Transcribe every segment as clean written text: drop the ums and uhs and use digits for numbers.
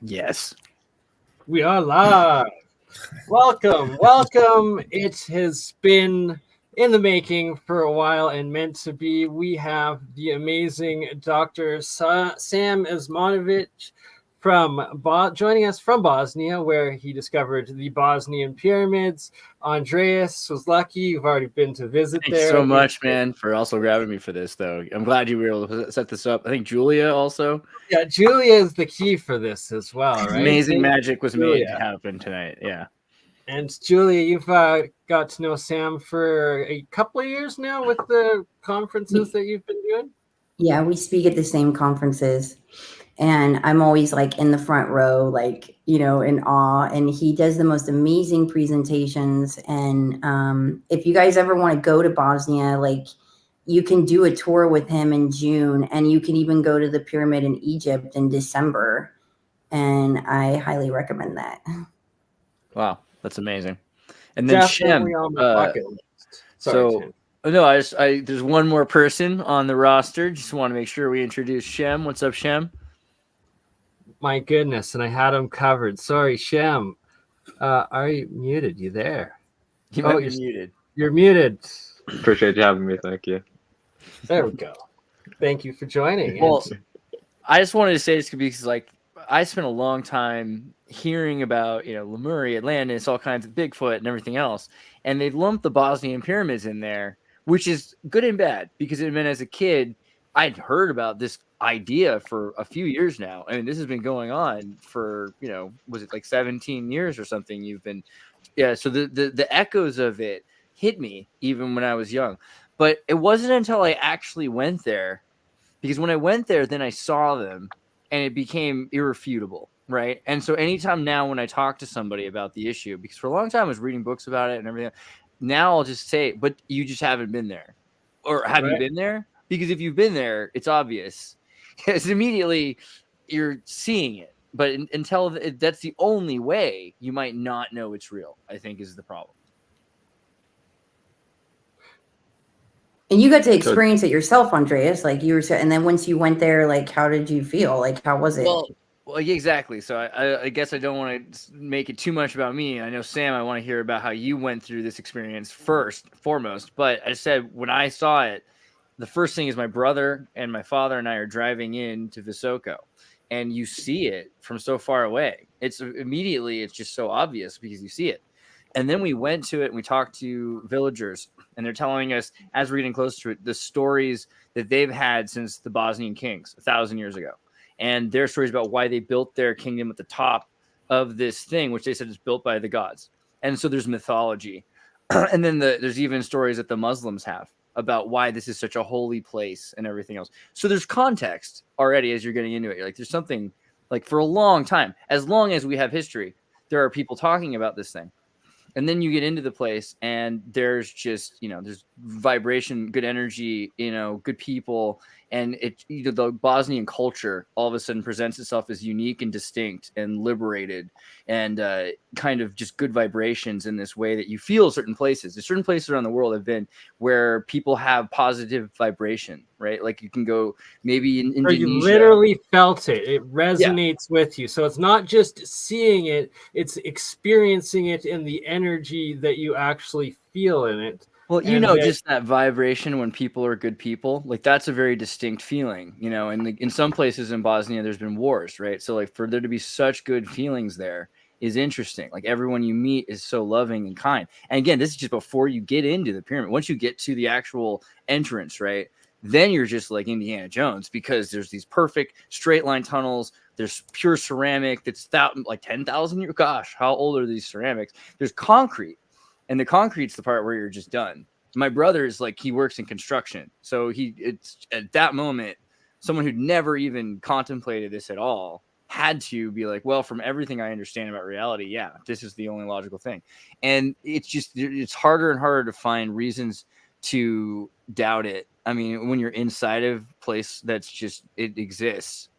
Yes. We are live. Welcome. It has been in the making for a while and meant to be. We have the amazing Dr. Sam Osmanagić joining us from Bosnia, where he discovered the Bosnian pyramids. Andreas was lucky. You've already been to visit Thanks there. so much, man, for also grabbing me for this, though. I'm glad you were able to set this up. I think Julia also. Yeah, Julia is the key for this as well, right? Amazing magic was made to happen tonight. Yeah. And Julia, you've got to know Sam for a couple of years now with the conferences that you've been doing. Yeah, we speak at the same conferences. And I'm always like in the front row, like, you know, in awe. And he does the most amazing presentations. And if you guys ever want to go to Bosnia, like you can do a tour with him in June, and you can even go to the pyramid in Egypt in December. And I highly recommend that. Wow, that's amazing. And then Definitely Shem. on my bucket list. Sorry, there's one more person on the roster. Just want to make sure we introduce Shem. What's up, Shem? My goodness, and I had him covered. Sorry, Shem. Are you muted? You there? You're muted. You're muted. Appreciate you having me. Thank you. There we go. Thank you for joining. Well, I just wanted to say this because, like, I spent a long time hearing about, Lemuria, Atlantis, all kinds of Bigfoot and everything else, and they lumped the Bosnian pyramids in there, which is good and bad because it meant as a kid I'd heard about this idea for a few years now. I mean, this has been going on for, was it like 17 years or something? So the echoes of it hit me even when I was young, but it wasn't until I actually went there, because when I went there, then I saw them and it became irrefutable. Right. And so anytime now when I talk to somebody about the issue, because for a long time I was reading books about it and everything, now I'll just say, but you just haven't been there. Or have you been there? Because if you've been there, it's obvious. Because immediately you're seeing it. But until that's the only way you might not know it's real, I think, is the problem. And you got to experience it yourself, Andreas. Like you were saying, and then once you went there, like, how did you feel? Like, how was it? Well, exactly. So I guess I don't want to make it too much about me. I know, Sam, I want to hear about how you went through this experience foremost. But I said when I saw it, the first thing is my brother and my father and I are driving into Visoko, and you see it from so far away. It's just so obvious because you see it. And then we went to it and we talked to villagers, and they're telling us, as we're getting close to it, the stories that they've had since the Bosnian kings 1,000 years ago. And their stories about why they built their kingdom at the top of this thing, which they said is built by the gods. And so there's mythology. And then there's even stories that the Muslims have about why this is such a holy place and everything else. So there's context already as you're getting into it. You're like, there's something, like, for a long time, as long as we have history, there are people talking about this thing. And then you get into the place and there's just, there's vibration, good energy, good people. And the Bosnian culture all of a sudden presents itself as unique and distinct and liberated and kind of just good vibrations in this way that you feel certain places. There's certain places around the world have been where people have positive vibration, right? Like you can go maybe in Indonesia. You literally felt it. It resonates with you. So it's not just seeing it, it's experiencing it in the energy that you actually feel in it. Well, you And know, they- just that vibration when people are good people, like that's a very distinct feeling, you know. And in some places in Bosnia, there's been wars, right? So, like, for there to be such good feelings there is interesting. Like, everyone you meet is so loving and kind. And again, this is just before you get into the pyramid. Once you get to the actual entrance, right, then you're just like Indiana Jones, because there's these perfect straight line tunnels. There's pure ceramic that's like 10,000 years. Gosh, how old are these ceramics? There's concrete. And the concrete's the part where you're just done. My brother is like, he works in construction. So it's at that moment, someone who'd never even contemplated this at all had to be like, well, from everything I understand about reality, yeah, this is the only logical thing. And it's harder and harder to find reasons to doubt it. I mean, when you're inside of a place that's just, it exists.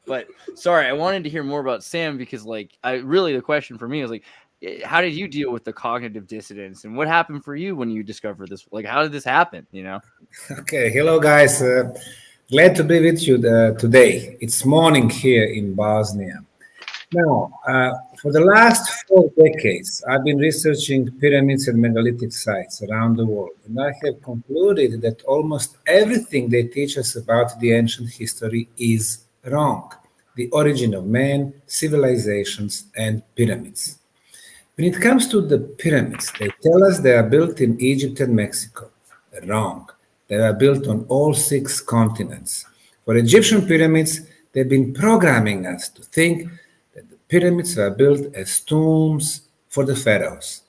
But sorry, I wanted to hear more about Sam, because like, the question for me is like, how did you deal with the cognitive dissonance, and what happened for you when you discovered this? Like, how did this happen? You know? Okay, hello guys. Glad to be with you today. It's morning here in Bosnia. Now, for the last 4 decades, I've been researching pyramids and megalithic sites around the world, and I have concluded that almost everything they teach us about the ancient history is wrong. The origin of man, civilizations, and pyramids. When it comes to the pyramids, they tell us they are built in Egypt and Mexico. Wrong. They are built on all 6 continents. For Egyptian pyramids, they've been programming us to think that the pyramids were built as tombs for the pharaohs.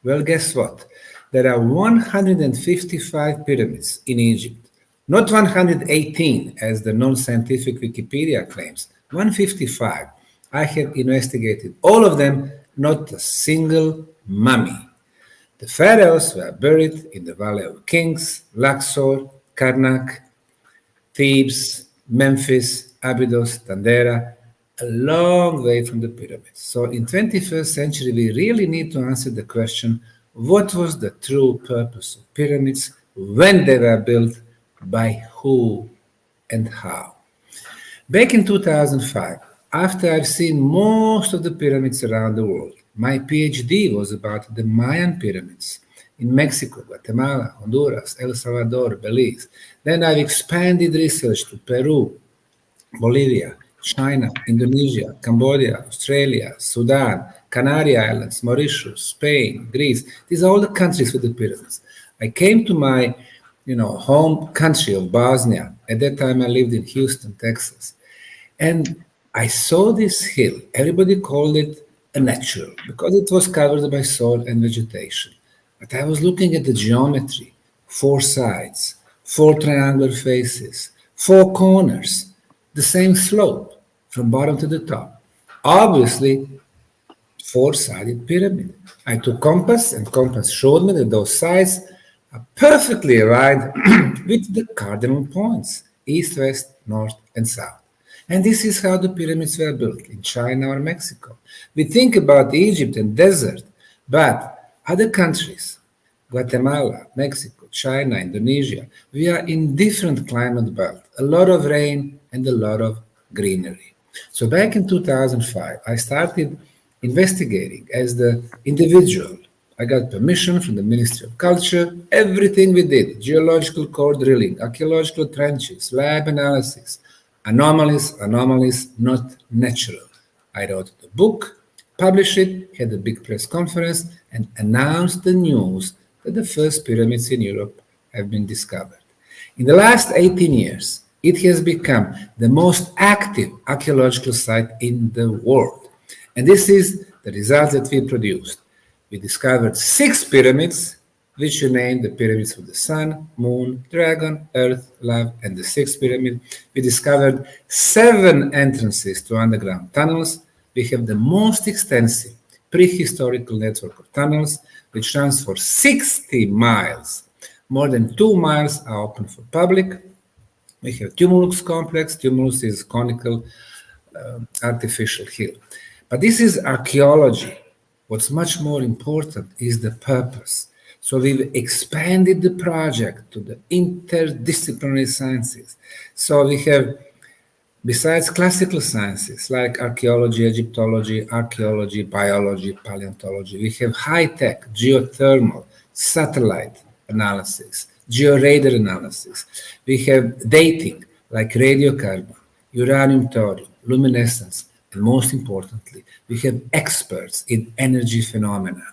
Well, guess what? There are 155 pyramids in Egypt. Not 118, as the non-scientific Wikipedia claims. 155. I have investigated all of them, not a single mummy. The pharaohs were buried in the Valley of Kings, Luxor, Karnak, Thebes, Memphis, Abydos, Tandera, a long way from the pyramids. So in 21st century, we really need to answer the question, what was the true purpose of pyramids, when they were built, by who and how? Back in 2005, after I've seen most of the pyramids around the world, my PhD was about the Mayan pyramids in Mexico, Guatemala, Honduras, El Salvador, Belize. Then I've expanded research to Peru, Bolivia, China, Indonesia, Cambodia, Australia, Sudan, Canary Islands, Mauritius, Spain, Greece. These are all the countries with the pyramids. I came to my home country of Bosnia. At that time, I lived in Houston, Texas. And I saw this hill. Everybody called it a natural because it was covered by soil and vegetation. But I was looking at the geometry, 4 sides, 4 triangular faces, 4 corners, the same slope from bottom to the top. Obviously, 4-sided pyramid. I took compass, and compass showed me that those sides are perfectly aligned with the cardinal points, east, west, north, and south. And this is how the pyramids were built in China or Mexico. We think about Egypt and desert, but other countries, Guatemala, Mexico, China, Indonesia, we are in different climate belt, a lot of rain and a lot of greenery. So back in 2005, I started investigating as the individual. I got permission from the Ministry of Culture, everything we did, geological core drilling, archaeological trenches, lab analysis, anomalies, not natural. I wrote the book, published it, had a big press conference, and announced the news that the first pyramids in Europe have been discovered. In the last 18 years, it has become the most active archaeological site in the world. And this is the result that we produced. We discovered 6 pyramids, which we named the pyramids of the sun, moon, dragon, earth, love, and the 6th pyramid. We discovered 7 entrances to underground tunnels. We have the most extensive prehistorical network of tunnels, which runs for 60 miles. More than 2 miles are open for public. We have Tumulus complex. Tumulus is conical artificial hill. But this is archaeology. What's much more important is the purpose. So we've expanded the project to the interdisciplinary sciences. So we have, besides classical sciences like archaeology, Egyptology, archaeology, biology, paleontology, we have high-tech, geothermal, satellite analysis, georadar analysis. We have dating like radiocarbon, uranium, thorium, luminescence, and most importantly, we have experts in energy phenomena,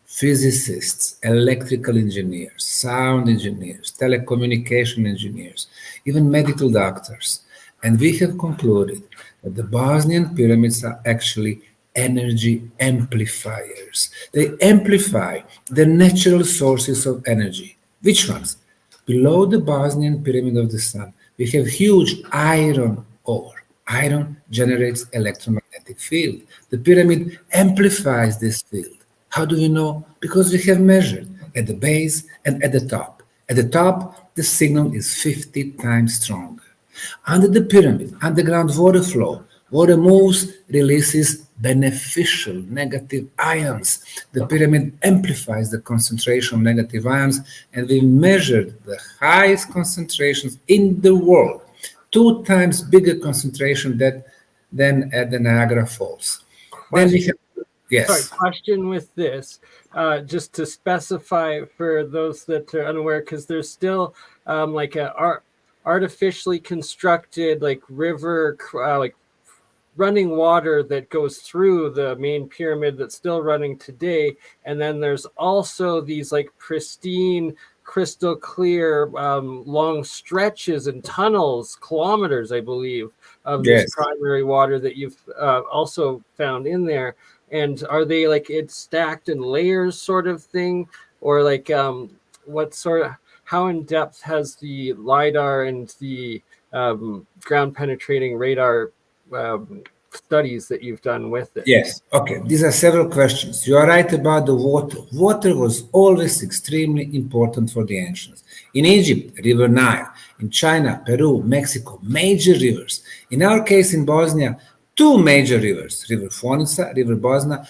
physicists, electrical engineers, sound engineers, telecommunication engineers, even medical doctors. And we have concluded that the Bosnian pyramids are actually energy amplifiers. They amplify the natural sources of energy. Which ones? Below the Bosnian Pyramid of the Sun, we have huge iron ore. Iron generates electromagnetic field. The pyramid amplifies this field. How do we know? Because we have measured at the base and at the top. At the top, the signal is 50 times stronger. Under the pyramid, underground water flow, water moves, releases beneficial negative ions. The pyramid amplifies the concentration of negative ions, and we measured the highest concentrations in the world, 2 times bigger concentration than at the Niagara Falls. Then we have, yes. Sorry, question with this, just to specify for those that are unaware, because there's still like a artificially constructed like river, like running water that goes through the main pyramid that's still running today, and then there's also these like pristine, crystal clear long stretches and tunnels, kilometers I believe, of this primary water that you've also found in there. And are they like it's stacked in layers sort of thing, or like what sort of, how in depth has the LiDAR and the ground penetrating radar studies that you've done with it? Yes, okay. These are several questions. You are right about the water. Water was always extremely important for the ancients. In Egypt, River Nile. In China, Peru, Mexico, major rivers. In our case in Bosnia, 2 major rivers, River Fonica, River Bosna,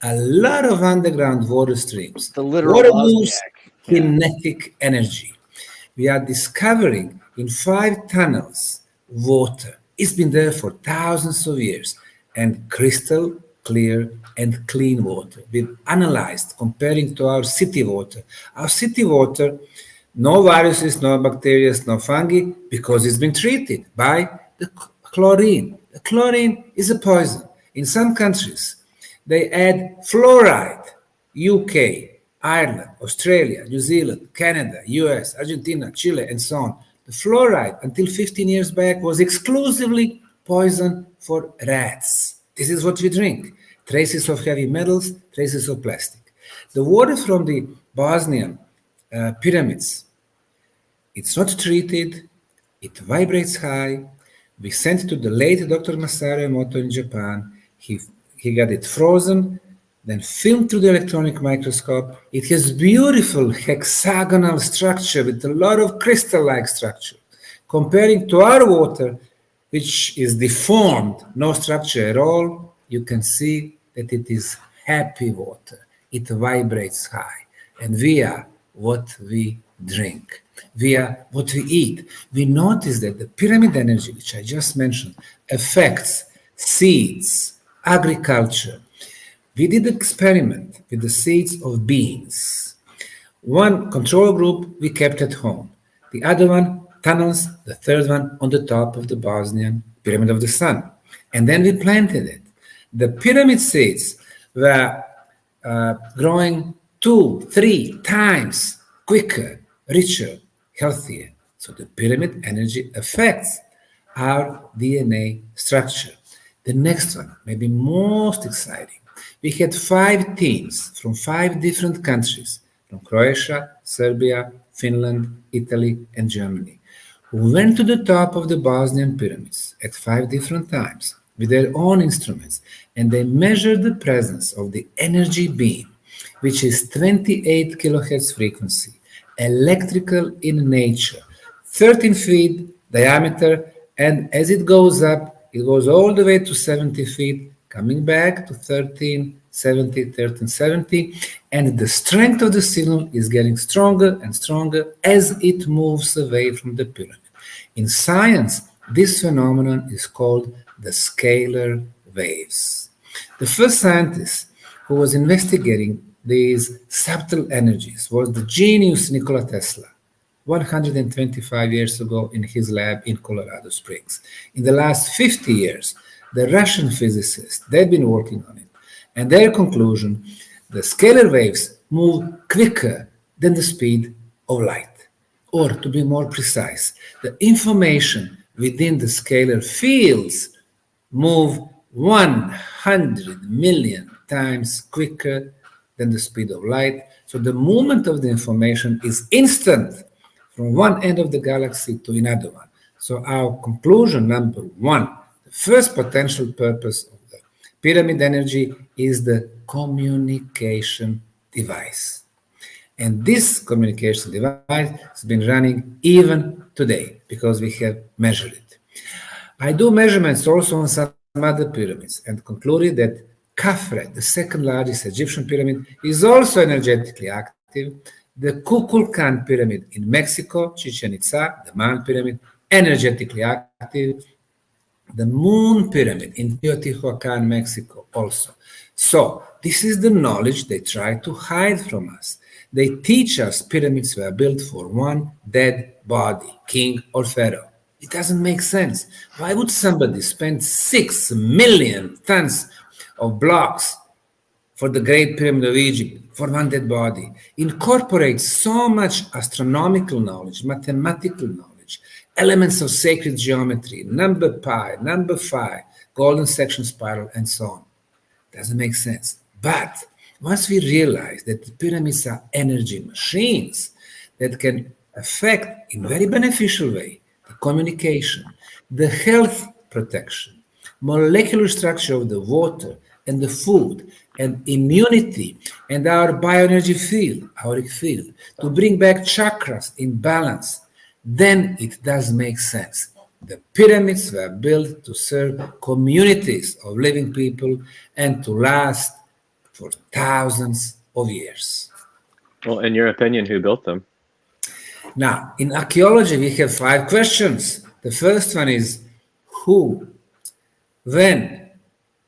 a lot of underground water streams. The literal water Bosniak. moves kinetic energy. We are discovering in 5 tunnels water. It's been there for thousands of years, and crystal clear and clean water. We've analyzed, comparing to our city water. Our city water, no viruses, no bacteria, no fungi, because it's been treated by the chlorine. The chlorine is a poison. In some countries, they add fluoride. UK, Ireland, Australia, New Zealand, Canada, US, Argentina, Chile, and so on. The fluoride, until 15 years back, was exclusively poison for rats. This is what we drink. Traces of heavy metals, traces of plastic. The water from the Bosnian pyramids, it's not treated, it vibrates high. We sent to the late Dr. Masaru Emoto in Japan. He got it frozen, then filmed through the electronic microscope. It has beautiful hexagonal structure with a lot of crystal-like structure. Comparing to our water, which is deformed, no structure at all, you can see that it is happy water. It vibrates high. And via what we drink, via what we eat, we notice that the pyramid energy, which I just mentioned, affects seeds, agriculture. We did an experiment with the seeds of beans. One control group we kept at home. The other one, tunnels, the third one on the top of the Bosnian Pyramid of the Sun. And then we planted it. The pyramid seeds were growing 2-3 times quicker, richer, healthier. So the pyramid energy affects our DNA structure. The next one, maybe most exciting. We had 5 teams from 5 different countries, from Croatia, Serbia, Finland, Italy, and Germany, who went to the top of the Bosnian pyramids at 5 different times with their own instruments, and they measured the presence of the energy beam, which is 28 kilohertz frequency, electrical in nature, 13 feet diameter, and as it goes up, it goes all the way to 70 feet, coming back to 1370, and the strength of the signal is getting stronger and stronger as it moves away from the pyramid. In science, this phenomenon is called the scalar waves. The first scientist who was investigating these subtle energies was the genius Nikola Tesla 125 years ago in his lab in Colorado Springs. In the last 50 years, the Russian physicists, they've been working on it. And their conclusion, the scalar waves move quicker than the speed of light. Or to be more precise, the information within the scalar fields move 100 million times quicker than the speed of light. So the movement of the information is instant from one end of the galaxy to another one. So our conclusion number one, the first potential purpose of the pyramid energy is the communication device. And this communication device has been running even today because we have measured it. I do measurements also on some other pyramids and concluded that Khafre, the second largest Egyptian pyramid, is also energetically active. The Kukulkan pyramid in Mexico, Chichen Itza, the Mayan pyramid, energetically active. The Moon pyramid in Teotihuacan, Mexico, also. So this is the knowledge they try to hide from us. They teach us pyramids were built for one dead body, king or pharaoh. It doesn't make sense. Why would somebody spend 6 million tons of blocks for the Great Pyramid of Egypt, for one dead body? Incorporate so much astronomical knowledge, mathematical knowledge, elements of sacred geometry, number pi, number phi, golden section spiral, and so on. Doesn't make sense. But once we realize that the pyramids are energy machines that can affect in very beneficial way the communication, the health protection, molecular structure of the water and the food, and immunity, and our bioenergy field, auric field, to bring back chakras in balance, then it does make sense. The pyramids were built to serve communities of living people and to last for thousands of years. Well, in your opinion, who built them? Now, in archaeology, we have 5 questions. The first one is who, when,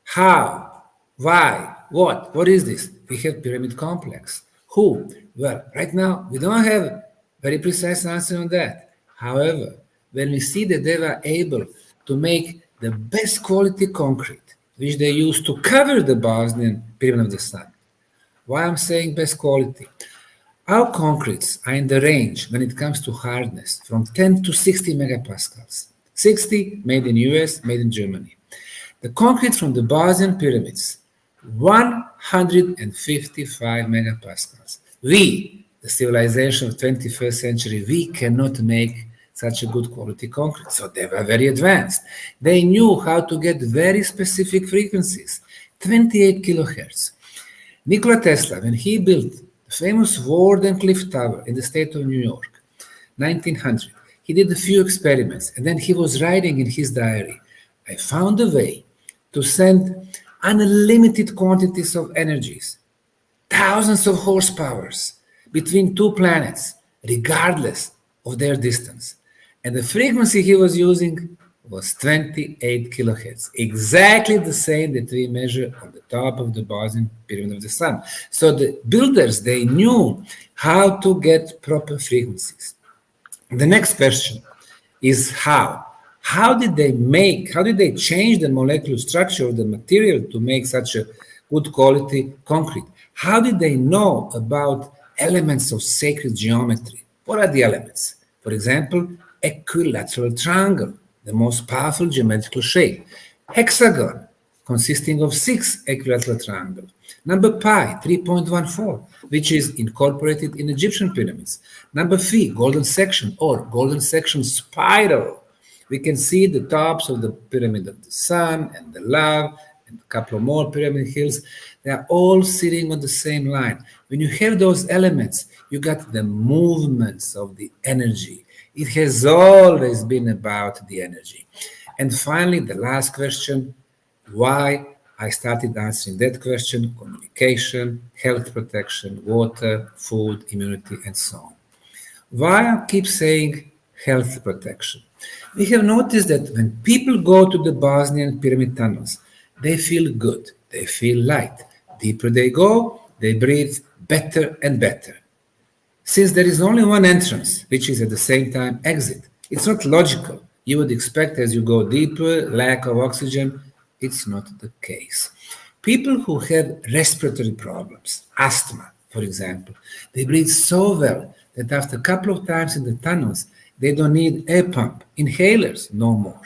how, why, what? What is this? We have pyramid complex. Who? Well, right now, we don't have a very precise answer on that. However, when we see that they were able to make the best quality concrete, which they used to cover the Bosnian Pyramid of the Sun. Why I'm saying best quality? Our concretes are in the range when it comes to hardness from 10 to 60 megapascals. 60 made in US, made in Germany. The concrete from the Bosnian pyramids, 155 megapascals. We, the civilization of 21st century, we cannot make such a good quality concrete. So they were very advanced. They knew how to get very specific frequencies, 28 kilohertz. Nikola Tesla, when he built the famous Warden Cliff Tower in the state of New York, 1900, he did a few experiments, and then he was writing in his diary, I found a way to send unlimited quantities of energies, thousands of horsepowers between 2 planets, regardless of their distance. And the frequency he was using was 28 kilohertz, exactly the same that we measure on the top of the Bosnian Pyramid of the Sun. So the builders, they knew how to get proper frequencies. The next question is how? How did they change the molecular structure of the material to make such a good quality concrete? How did they know about elements of sacred geometry? What are the elements? For example, equilateral triangle, the most powerful geometrical shape. Hexagon, consisting of 6 equilateral triangles. Number pi, 3.14, which is incorporated in Egyptian pyramids. Number phi, golden section or golden section spiral. We can see the tops of the Pyramid of the Sun and the Love and a couple of more pyramid hills. They are all sitting on the same line. When you have those elements, you got the movements of the energy. It has always been about the energy. And finally, the last question, why I started answering that question, communication, health protection, water, food, immunity, and so on. Why I keep saying health protection? We have noticed that when people go to the Bosnian pyramid tunnels, they feel good, they feel light. Deeper they go, they breathe better and better. Since there is only one entrance, which is at the same time exit, it's not logical. You would expect as you go deeper, lack of oxygen. It's not the case. People who have respiratory problems, asthma, for example, they breathe so well that after a couple of times in the tunnels, they don't need air pump, inhalers no more.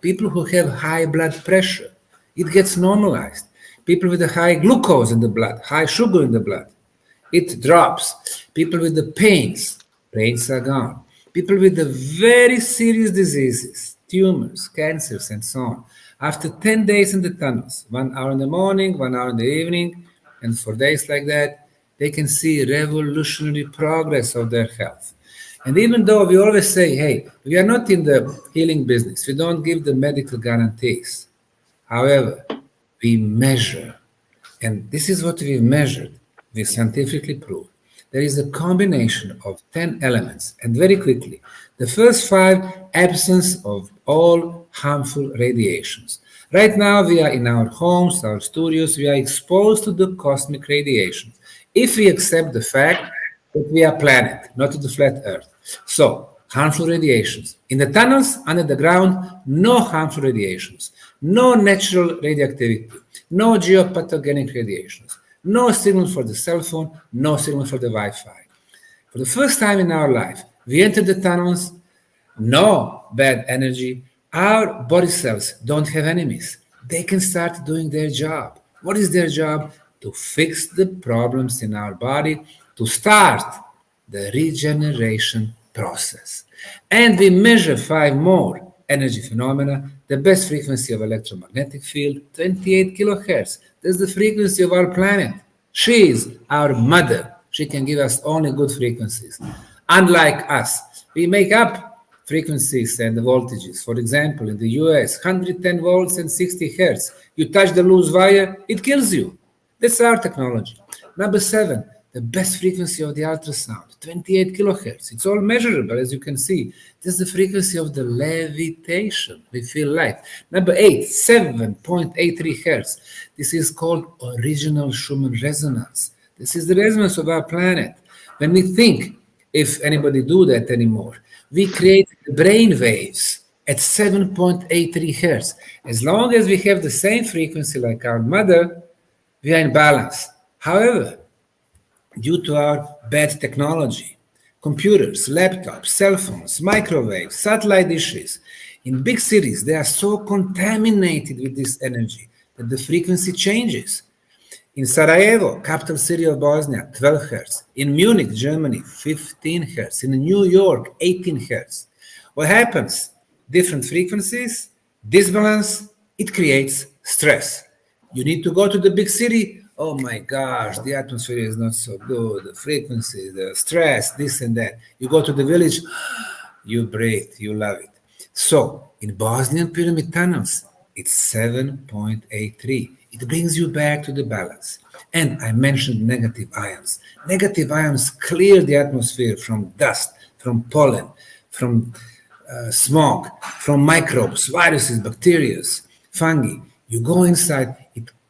People who have high blood pressure, it gets normalized. People with a high glucose in the blood, high sugar in the blood, it drops. People with the pains are gone. People with the very serious diseases, tumors, cancers, and so on. After 10 days in the tunnels, 1 hour in the morning, 1 hour in the evening, and for days like that, they can see revolutionary progress of their health. And even though we always say, hey, we are not in the healing business, we don't give the medical guarantees. However, we measure, and this is what we measured, we scientifically proved. There is a combination of 10 elements, and very quickly, the first 5, absence of all harmful radiations. Right now, we are in our homes, our studios, we are exposed to the cosmic radiations. If we accept the fact that we are planet, not the flat Earth. So, harmful radiations. In the tunnels, under the ground, no harmful radiations, no natural radioactivity, no geopathogenic radiations, no signal for the cell phone, no signal for the Wi-Fi. For the first time in our life, we enter the tunnels, no bad energy. Our body cells don't have enemies. They can start doing their job. What is their job? To fix the problems in our body, to start the regeneration process. And we measure 5 more energy phenomena. The best frequency of electromagnetic field, 28 kilohertz. That's the frequency of our planet. She is our mother. She can give us only good frequencies. Unlike us, we make up frequencies and the voltages. For example, in the US, 110 volts and 60 hertz. You touch the loose wire, it kills you. That's our technology. Number 7, the best frequency of the ultrasound, 28 kilohertz. It's all measurable, as you can see. This is the frequency of the levitation. We feel light. Number 8, 7.83 hertz. This is called original Schumann resonance. This is the resonance of our planet. When we think, if anybody do that anymore, we create brain waves at 7.83 hertz. As long as we have the same frequency like our mother, we are in balance. However, due to our bad technology, computers, laptops, cell phones, microwaves, satellite dishes, in big cities, they are so contaminated with this energy that the frequency changes. In Sarajevo, capital city of Bosnia, 12 hertz. In Munich, Germany, 15 hertz. In New York, 18 hertz. What happens? Different frequencies, disbalance, it creates stress. You need to go to the big city. Oh my gosh, the atmosphere is not so good. The frequency, the stress, this and that. You go to the village, you breathe, you love it. So in Bosnian pyramid tunnels, it's 7.83. It brings you back to the balance. And I mentioned negative ions. Negative ions clear the atmosphere from dust, from pollen, from smog, from microbes, viruses, bacteria, fungi. You go inside,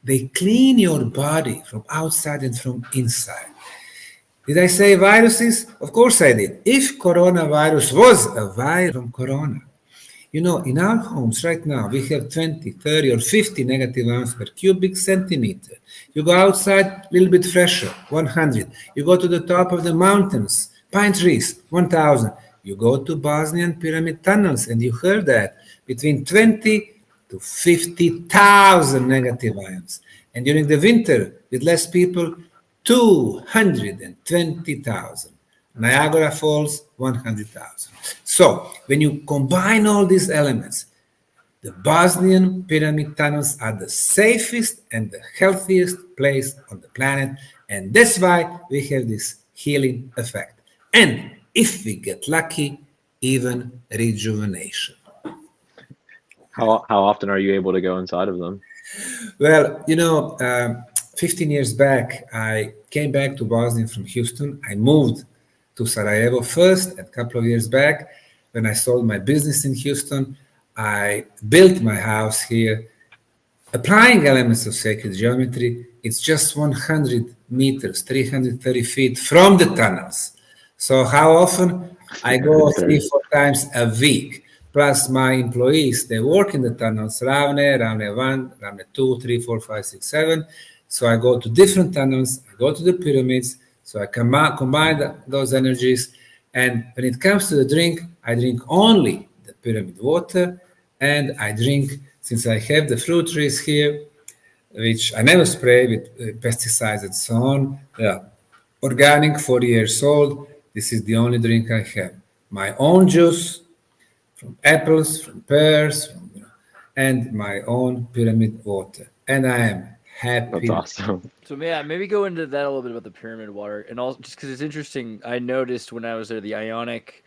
they clean your body from outside and from inside. Did I say viruses? Of course I did. If coronavirus was a virus from corona, you know, in our homes right now, we have 20, 30, or 50 negative ions per cubic centimeter. You go outside, a little bit fresher, 100. You go to the top of the mountains, pine trees, 1,000. You go to Bosnian pyramid tunnels, and you heard that, between 20 to 50,000 negative ions. And during the winter, with less people, 220,000. Niagara Falls, 100,000. So, when you combine all these elements, the Bosnian pyramid tunnels are the safest and the healthiest place on the planet, and that's why we have this healing effect. And if we get lucky, even rejuvenation. How often are you able to go inside of them? Well, you know, 15 years back, I came back to Bosnia from Houston. I moved to Sarajevo first. A couple of years back, when I sold my business in Houston, I built my house here. Applying elements of sacred geometry, it's just 100 meters, 330 feet from the tunnels. So how often? I go 3-4 times a week. Plus my employees, they work in the tunnels, Ravne 1, Ravne 2, 3, 4, 5, 6, 7. So I go to different tunnels, I go to the pyramids, so I combine those energies. And when it comes to the drink, I drink only the pyramid water, and I drink, since I have the fruit trees here, which I never spray with pesticides and so on. They are organic, 40 years old. This is the only drink I have. My own juice from apples, from pears, and my own pyramid water. And I am happy. That's awesome. So yeah, maybe go into that a little bit about the pyramid water, and also just because it's interesting. I noticed when I was there, the ionic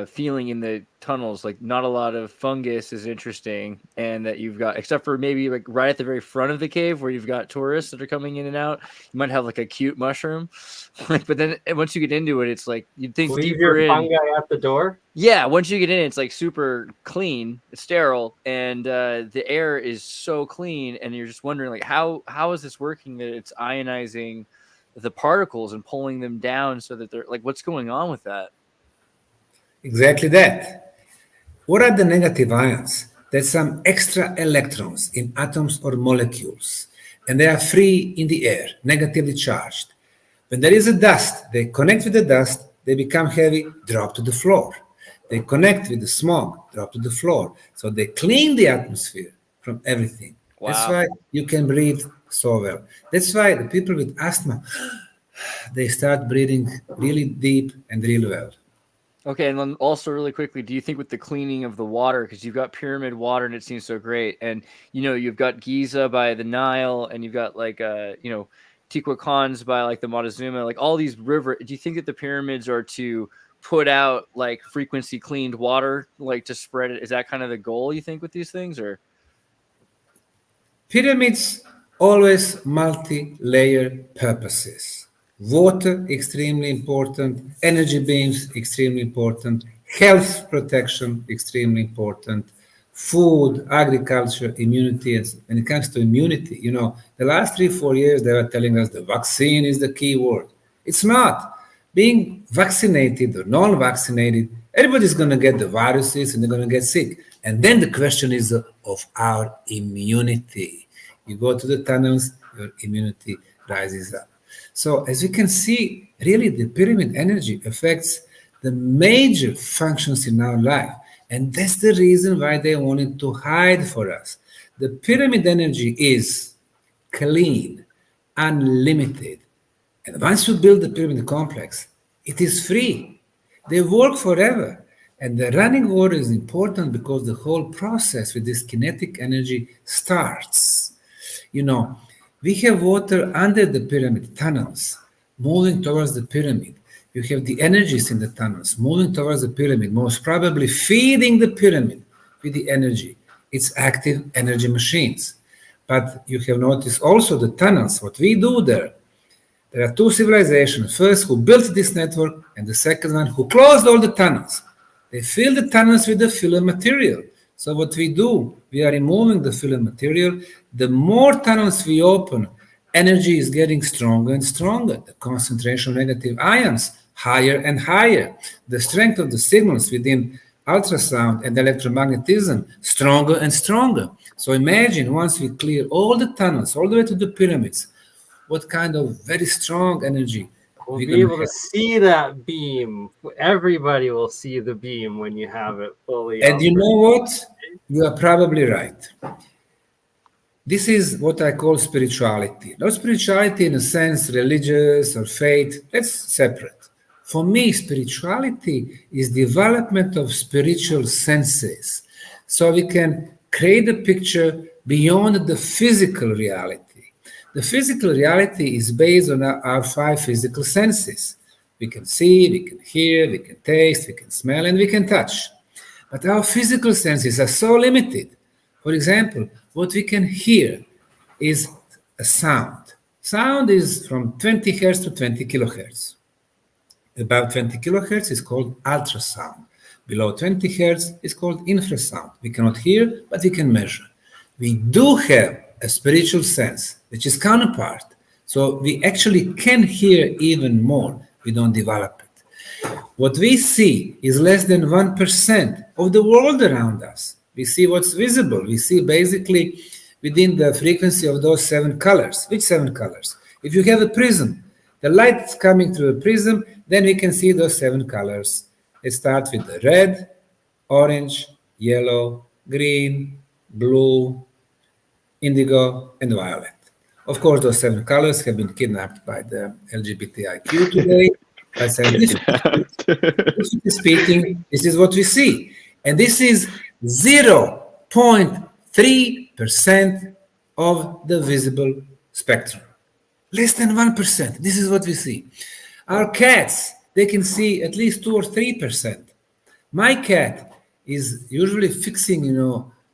feeling in the tunnels, like not a lot of fungus is interesting, and that you've got, except for maybe like right at the very front of the cave where you've got tourists that are coming in and out, you might have like a cute mushroom. Like, but then once you get into it, it's like you'd think Leave deeper your in. fungi at the door. Yeah, once you get in, it's like super clean, it's sterile, and the air is so clean, and you're just wondering like how is this working, that it's ionizing the particles and pulling them down so that they're like, what's going on with that? Exactly that. What are the negative ions? There's some extra electrons in atoms or molecules, and they are free in the air, negatively charged. When there is a dust, they connect with the dust, they become heavy, drop to the floor. They connect with the smog, drop to the floor. So they clean the atmosphere from everything. Wow. That's why you can breathe so well. That's why the people with asthma, they start breathing really deep and really well. Okay, and then also really quickly, do you think with the cleaning of the water, because you've got pyramid water and it seems so great, and you've got Giza by the Nile, and you've got like Teotihuacans by like the Montezuma, like all these rivers. Do you think that the pyramids are to put out like frequency cleaned water, like to spread it? Is that kind of the goal, you think, with these things? Or pyramids always multi-layer purposes. Water, extremely important. Energy beams, extremely important. Health protection, extremely important. Food, agriculture, immunity. And when it comes to immunity, the last 3-4 years, they were telling us the vaccine is the key word. It's not. Being vaccinated or non-vaccinated, everybody's going to get the viruses and they're going to get sick. And then the question is of our immunity. You go to the tunnels, your immunity rises up. So as you can see, really the pyramid energy affects the major functions in our life. And that's the reason why they wanted to hide for us. The pyramid energy is clean, unlimited. And once you build the pyramid complex, it is free. They work forever. And the running water is important because the whole process with this kinetic energy starts. We have water under the pyramid tunnels moving towards the pyramid. You have the energies in the tunnels moving towards the pyramid, most probably feeding the pyramid with the energy. It's active energy machines. But you have noticed also the tunnels, what we do there. There are two civilizations. First, who built this network, and the second one, who closed all the tunnels. They fill the tunnels with the filler material. So what we do, we are removing the filler material. The more tunnels we open, energy is getting stronger and stronger. The concentration of negative ions, higher and higher. The strength of the signals within ultrasound and electromagnetism, stronger and stronger. So imagine once we clear all the tunnels, all the way to the pyramids, what kind of very strong energy we'll be able to see that beam. Everybody will see the beam when you have it fully. And you know what? You are probably right. This is what I call spirituality. Not spirituality in a sense, religious or faith. That's separate. For me, spirituality is development of spiritual senses. So we can create a picture beyond the physical reality. The physical reality is based on our 5 physical senses. We can see, we can hear, we can taste, we can smell, and we can touch. But our physical senses are so limited. For example, what we can hear is a sound. Sound is from 20 hertz to 20 kilohertz. Above 20 kilohertz is called ultrasound. Below 20 hertz is called infrasound. We cannot hear, but we can measure. We do have a spiritual sense, which is counterpart. So we actually can hear even more. We don't develop it. What we see is less than 1% of the world around us. We see what's visible. We see basically within the frequency of those 7 colors. Which 7 colors? If you have a prism, the light's coming through a prism, then we can see those 7 colors. It starts with the red, orange, yellow, green, blue, indigo, and violet. Of course, those 7 colors have been kidnapped by the LGBTIQ today. But scientifically speaking, this is what we see. And this is 0.3% of the visible spectrum. Less than 1%. This is what we see. Our cats, they can see at least 2 or 3%. My cat is usually fixing,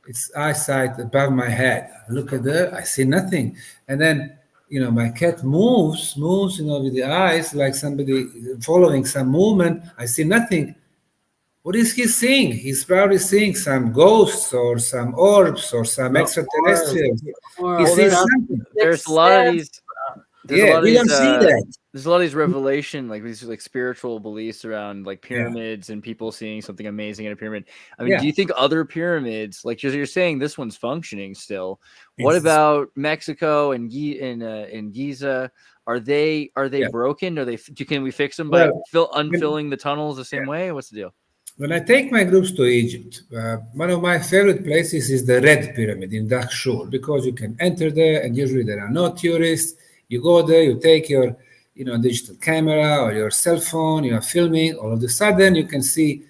its eyesight above my head. I look at her, I see nothing. And then, my cat moves, with the eyes like somebody following some movement. I see nothing. What is he seeing? He's probably seeing some ghosts or some orbs or some extraterrestrials. He sees something. There's a lot of these. We don't see that. There's a lot of these revelation, like these like spiritual beliefs around like pyramids and people seeing something amazing in a pyramid. I mean, do you think other pyramids, like you're saying, this one's functioning still? What about Mexico and Giza? Are they broken? Can we fix them by unfilling the tunnels the same way? What's the deal? When I take my groups to Egypt, one of my favorite places is the Red Pyramid in Dakhshur, because you can enter there and usually there are no tourists. You go there, you take your digital camera or your cell phone, you are filming. All of a sudden, you can see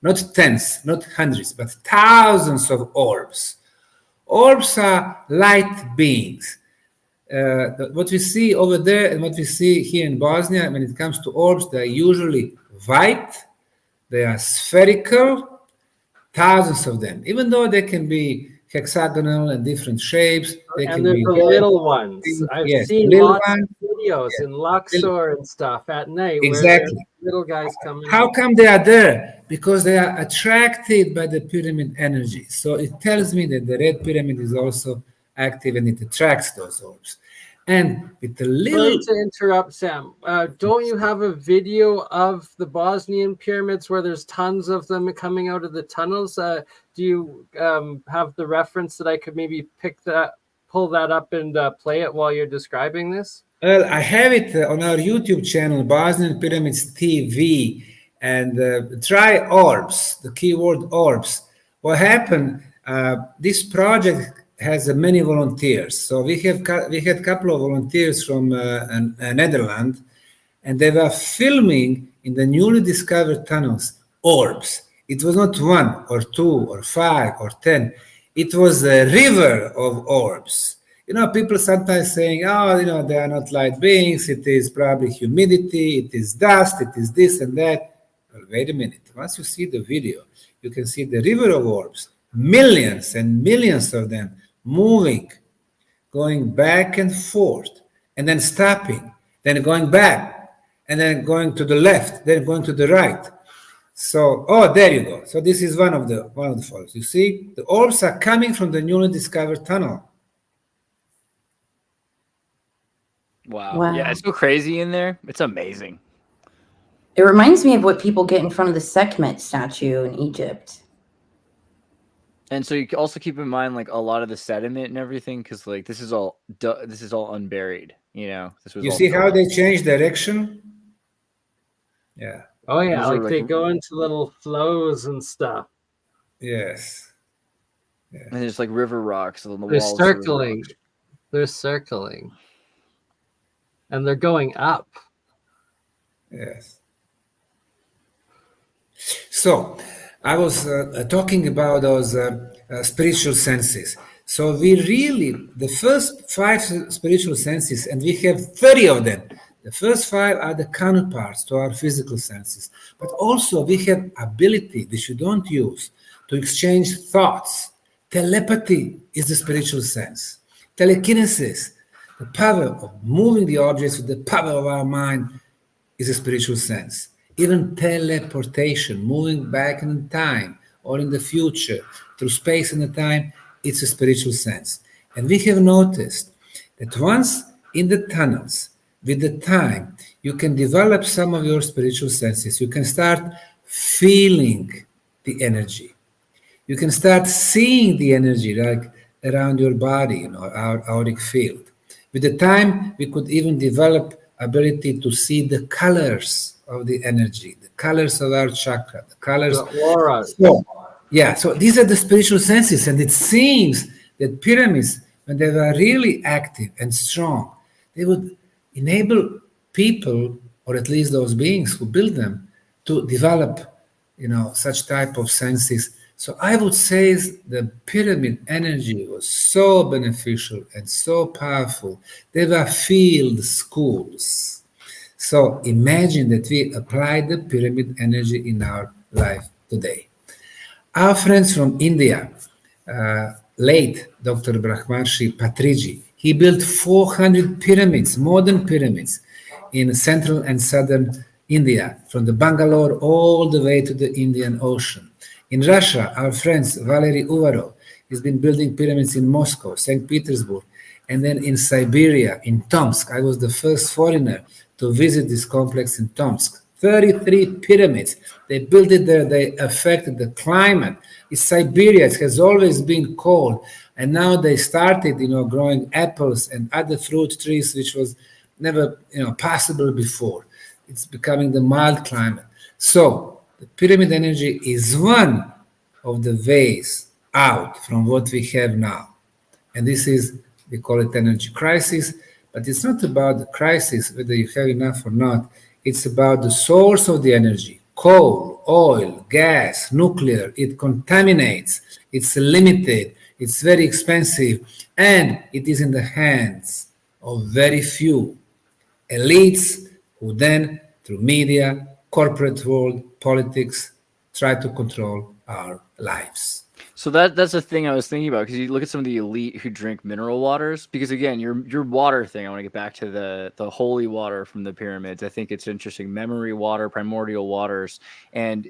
not tens, not hundreds, but thousands of orbs. Orbs are light beings. What we see over there and what we see here in Bosnia, when it comes to orbs, they are usually white, they are spherical, thousands of them, even though they can be hexagonal and different shapes. And there's the little ones. I've seen lots of videos in Luxor and stuff at night. Exactly. Where little guys come in. How come they are there? Because they are attracted by the pyramid energy. So it tells me that the Red Pyramid is also active and it attracts those orbs. And with the little... Sorry to interrupt, Sam. Don't you have a video of the Bosnian pyramids where there's tons of them coming out of the tunnels? Do you have the reference that I could maybe pull that up and play it while you're describing this? Well, I have it on our YouTube channel, Bosnian Pyramids TV, and try orbs, the keyword orbs. What happened, this project has many volunteers. So we had a couple of volunteers from Netherlands, and they were filming in the newly discovered tunnels orbs. It was not 1 or 2 or 5 or 10. It was a river of orbs. People sometimes saying, they are not light beings. It is probably humidity. It is dust. It is this and that. Well, wait a minute. Once you see the video, you can see the river of orbs, millions and millions of them moving, going back and forth, and then stopping, then going back, and then going to the left, then going to the right. So, there you go. So this is one of the photos. You see, the orbs are coming from the newly discovered tunnel. Wow. Yeah, it's so crazy in there. It's amazing. It reminds me of what people get in front of the Sekhmet statue in Egypt. And so you also keep in mind like a lot of the sediment and everything, because like this is all unburied. This was. You see how they change direction? Yeah. Oh yeah, like they go into little flows and stuff. Yes. And there's like river rocks on the They're walls. circling. They're circling. And they're going up. Yes. So I was talking about those spiritual senses. So the first 5 spiritual senses, and we have 30 of them. The first 5 are the counterparts to our physical senses. But also we have ability, which we don't use, to exchange thoughts. Telepathy is the spiritual sense. Telekinesis, the power of moving the objects with the power of our mind, is a spiritual sense. Even teleportation, moving back in time or in the future through space and time, it's a spiritual sense. And we have noticed that once in the tunnels, with the time, you can develop some of your spiritual senses. You can start feeling the energy. You can start seeing the energy like around your body, our auric field. With the time, we could even develop ability to see the colors of the energy, the colors of our chakra, the colors. The aura. So these are the spiritual senses, and it seems that pyramids, when they were really active and strong, they would enable people, or at least those beings who build them, to develop, such type of senses. So I would say the pyramid energy was so beneficial and so powerful. They were field schools. So imagine that we apply the pyramid energy in our life today. Our friends from India, late Dr. Brahmarshi Patriji, he built 400 pyramids, modern pyramids, in central and southern India, from the Bangalore all the way to the Indian Ocean. In Russia, our friends Valery Uvarov has been building pyramids in Moscow, St. Petersburg, and then in Siberia, in Tomsk. I was the first foreigner to visit this complex in Tomsk. 33 pyramids. They built it there. They affected the climate. In Siberia, it has always been cold. And now they started, growing apples and other fruit trees, which was never, possible before. It's becoming the mild climate. So the pyramid energy is one of the ways out from what we have now. And this is, we call it energy crisis, but it's not about the crisis, whether you have enough or not. It's about the source of the energy, coal, oil, gas, nuclear. It contaminates, it's limited, it's very expensive, and it is in the hands of very few elites who then, through media, corporate world, politics, try to control our lives. So that's the thing I was thinking about, because you look at some of the elite who drink mineral waters, because again, your water thing, I want to get back to the holy water from the pyramids. I think it's interesting. Memory water, primordial waters. And,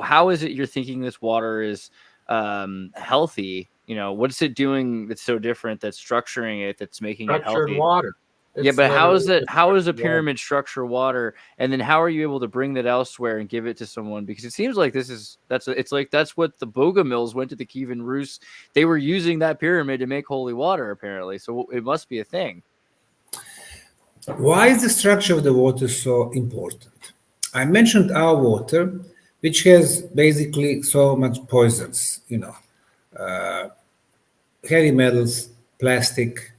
how is it you're thinking this water is healthy? What's it doing that's so different, that's structuring it, that's making it Structured healthy? water. Yeah, but how is a water. pyramid structure water, and then how are you able to bring that elsewhere and give it to someone? Because it seems like that's what the Boga mills went to the Kievan Rus. They were using that pyramid to make holy water, apparently. So it must be a thing. Why is the structure of the water so important? I mentioned our water, which has basically so much poisons, heavy metals, plastic,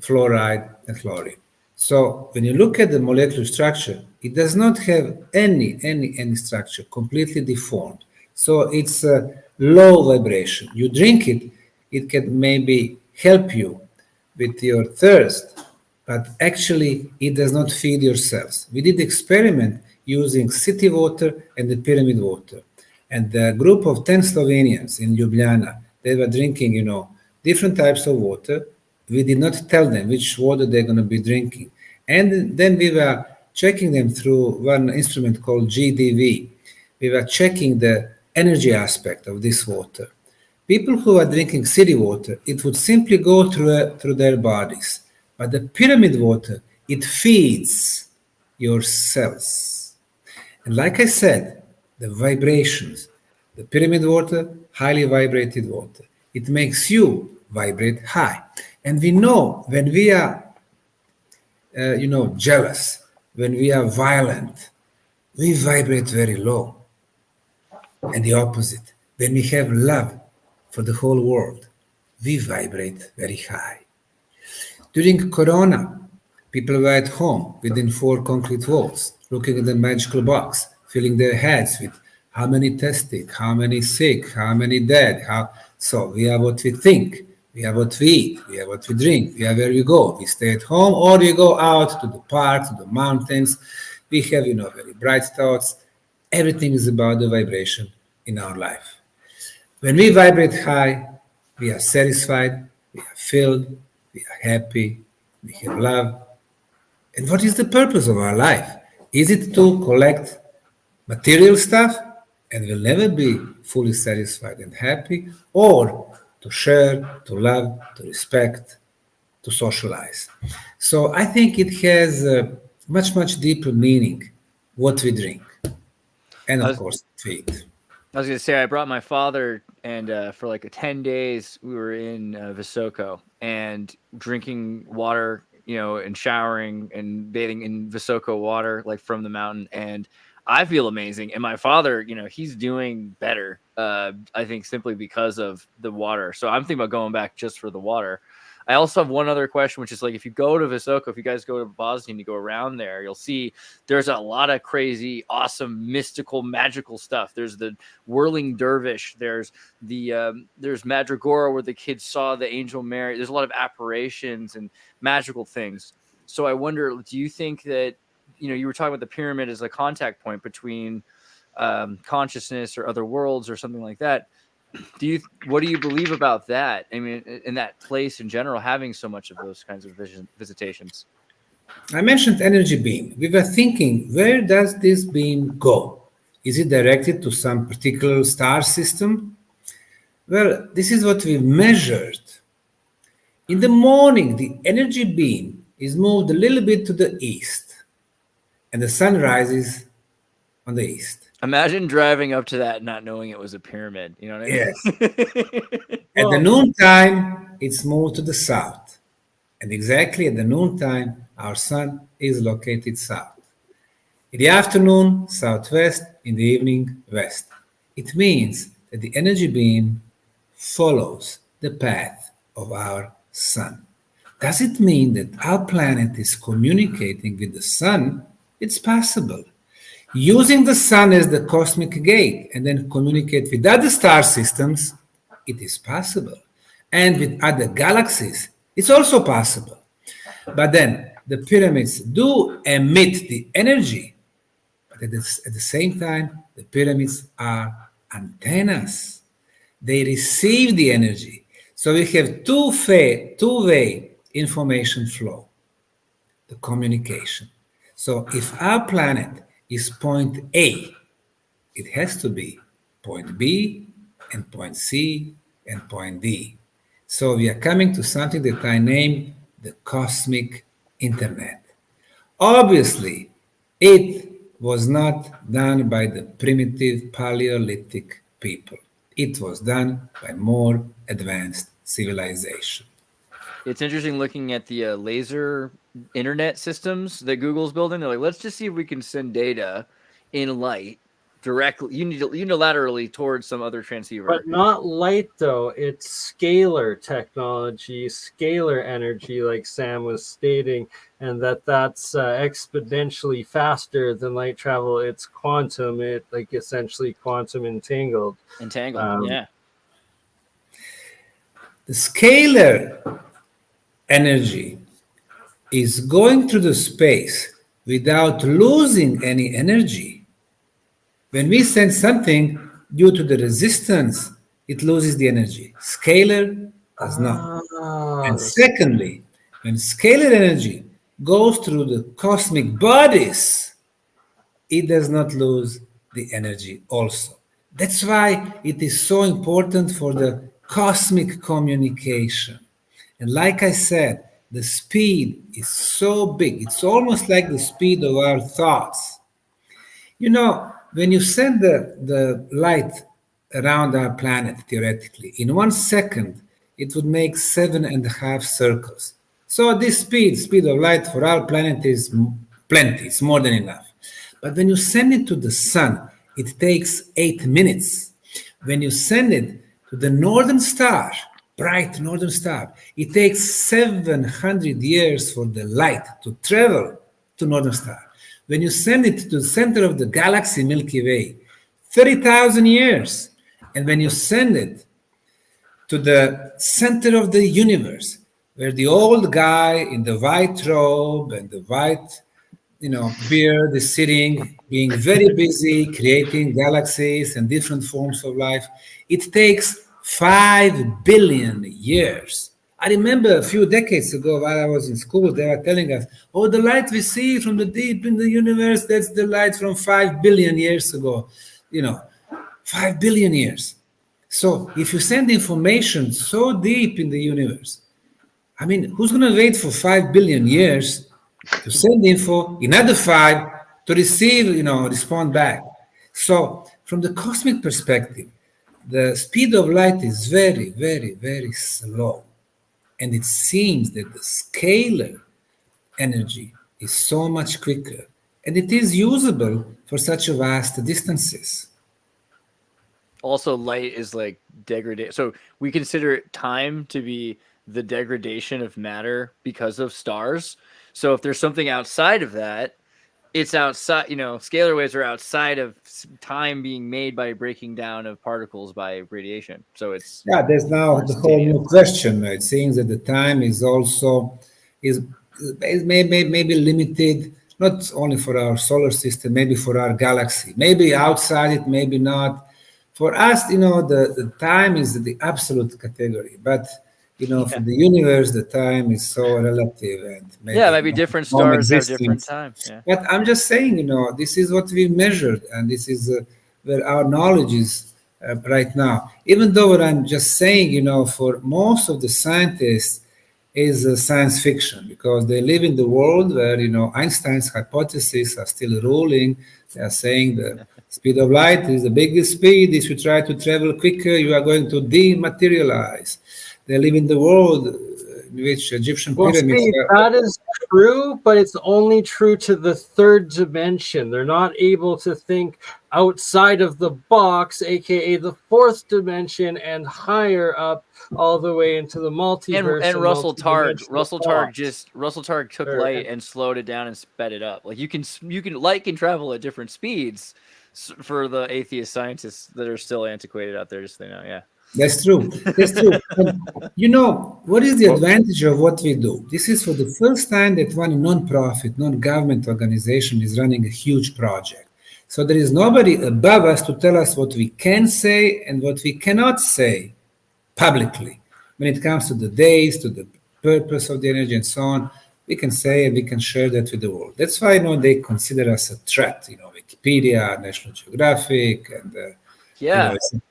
fluoride, and chlorine. So when you look at the molecular structure, it does not have any structure, completely deformed. So it's a low vibration. You drink it, it can maybe help you with your thirst, but actually it does not feed your cells. We did experiment using city water and the pyramid water. And the group of 10 Slovenians in Ljubljana, they were drinking, different types of water. We did not tell them which water they're going to be drinking. And then we were checking them through one instrument called GDV. We were checking the energy aspect of this water. People who are drinking city water, it would simply go through their bodies. But the pyramid water, it feeds your cells. And like I said, the vibrations, the pyramid water, highly vibrated water, it makes you vibrate high. And we know when we are, jealous, when we are violent, we vibrate very low. And the opposite, when we have love for the whole world, we vibrate very high. During Corona, people were at home within 4 concrete walls, looking at the magical box, filling their heads with how many tested, how many sick, how many dead. So we are what we think. We are what we eat, we are what we drink, we are where we go. We stay at home or we go out to the park, to the mountains. We have, very bright thoughts. Everything is about the vibration in our life. When we vibrate high, we are satisfied, we are filled, we are happy, we have love. And what is the purpose of our life? Is it to collect material stuff and we'll never be fully satisfied and happy, or to share, to love, to respect, to socialize. So I think it has a much, much deeper meaning what we drink. And of course, feed. I was going to say, I brought my father, and for like 10 days, we were in Visoko and drinking water, and showering and bathing in Visoko water, like from the mountain. And I feel amazing. And my father, he's doing better, I think, simply because of the water. So I'm thinking about going back just for the water. I also have one other question, which is like, if you go to Visoko, if you guys go to Bosnia and you go around there, you'll see there's a lot of crazy, awesome, mystical, magical stuff. There's the whirling dervish. There's there's Madragora where the kids saw the angel Mary. There's a lot of apparitions and magical things. So I wonder, do you think that, you were talking about the pyramid as a contact point between consciousness or other worlds or something like that? What do you believe about that? I mean, in that place in general, having so much of those kinds of visitations. I mentioned energy beam. We were thinking, where does this beam go? Is it directed to some particular star system? Well, this is what we measured. In the morning, the energy beam is moved a little bit to the east, and the sun rises on the east. Imagine driving up to that and not knowing it was a pyramid. You know what I mean? Yes. At the noontime, it's moved to the south. And exactly at the noontime, our sun is located south. In the afternoon, southwest. In the evening, west. It means that the energy beam follows the path of our sun. Does it mean that our planet is communicating with the sun? It's possible. Using the sun as the cosmic gate and then communicate with other star systems, it is possible. And with other galaxies, it's also possible. But then the pyramids do emit the energy, but at the same time, the pyramids are antennas. They receive the energy. So we have two-way information flow, the communication. So if our planet is point A, it has to be point B and point C and point D. So we are coming to something that I named the cosmic internet. Obviously, it was not done by the primitive Paleolithic people. It was done by more advanced civilization. It's interesting looking at the laser internet systems that Google's building. They're like, let's just see if we can send data in light directly, unilaterally towards some other transceiver. But not light, though. It's scalar technology, scalar energy, like Sam was stating, and that's exponentially faster than light travel. It's quantum. It essentially quantum entangled. Yeah. The scalar energy is going through the space without losing any energy. When we send something due to the resistance, it loses the energy. Scalar does not. And secondly, when scalar energy goes through the cosmic bodies, it does not lose the energy also. That's why it is so important for the cosmic communication. And like I said, the speed is so big. It's almost like the speed of our thoughts. When you send the light around our planet, theoretically, in 1 second, it would make 7.5 circles. So this speed of light for our planet is plenty. It's more than enough. But when you send it to the sun, it takes 8 minutes. When you send it to the northern star, bright northern star, it takes 700 years for the light to travel to northern star. When you send it to the center of the galaxy Milky Way, 30,000 years. And when you send it to the center of the universe, where the old guy in the white robe and the white beard is sitting, being very busy creating galaxies and different forms of life, it takes 5 billion years. I remember a few decades ago while I was in school, they were telling us, the light we see from the deep in the universe, that's the light from 5 billion years ago. 5 billion years. So if you send information so deep in the universe, I mean, who's going to wait for 5 billion years to send info, another 5 to receive, respond back? So from the cosmic perspective, the speed of light is very, very, very slow. And it seems that the scalar energy is so much quicker. And it is usable for such a vast distances. Also, light is like degradation. So we consider time to be the degradation of matter because of stars. So if there's something outside of that, it's outside, scalar waves are outside of time being made by breaking down of particles by radiation. So it's there's now the whole new question. It seems that the time is also maybe limited, not only for our solar system, maybe for our galaxy, maybe outside it, maybe not. For us, the time is the absolute category, but for the universe, the time is so relative, and maybe different stars have different time. Yeah. But I'm just saying, this is what we measured, and this is where our knowledge is right now. Even though what I'm just saying, for most of the scientists, is science fiction, because they live in the world where Einstein's hypotheses are still ruling. They are saying the speed of light is the biggest speed. If you try to travel quicker, you are going to dematerialize. They live in the world in which Egyptian pyramids. That is true, but it's only true to the third dimension. They're not able to think outside of the box, aka the fourth dimension, and higher up all the way into the multiverse. And Russell Targ took light and slowed it down and sped it up. Like light can travel at different speeds for the atheist scientists that are still antiquated out there, just so they know. Yeah. That's true. That's true. What is the advantage of what we do? This is for the first time that one non-profit, non-government organization is running a huge project. So there is nobody above us to tell us what we can say and what we cannot say publicly. When it comes to the days, to the purpose of the energy and so on, we can say and we can share that with the world. That's why they consider us a threat. Wikipedia, National Geographic, and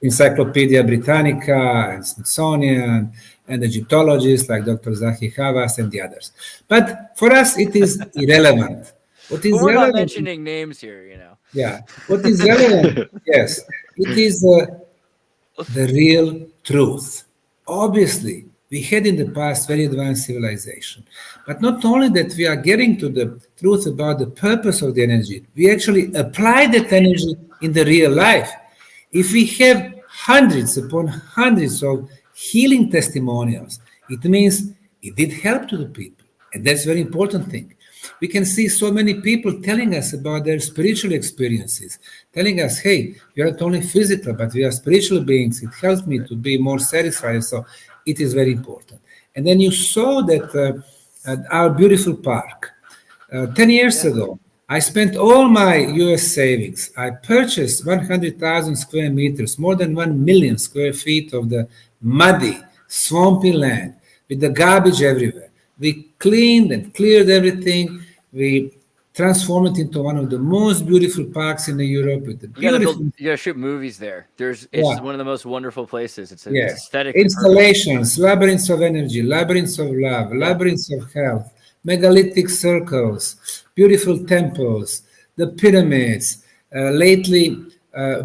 Encyclopedia Britannica and Smithsonian and Egyptologists like Dr. Zahi Hawass and the others. But for us, it is irrelevant. We're not mentioning names here, Yeah. What is relevant? Yes. It is the real truth. Obviously, we had in the past very advanced civilization. But not only that we are getting to the truth about the purpose of the energy, we actually apply that energy in the real life. If we have hundreds upon hundreds of healing testimonials, it means it did help to the people. And that's a very important thing. We can see so many people telling us about their spiritual experiences, telling us, hey, we are not only physical, but we are spiritual beings. It helps me to be more satisfied. So it is very important. And then you saw that our beautiful park, 10 years ago, I spent all my US savings. I purchased 100,000 square meters, more than 1 million square feet of the muddy, swampy land with the garbage everywhere. We cleaned and cleared everything. We transformed it into one of the most beautiful parks in Europe. With the beautiful, you gotta shoot movies there. It's one of the most wonderful places. It's aesthetic. Installations, labyrinths of energy, labyrinths of love, labyrinths of health, megalithic circles, beautiful temples, the pyramids, lately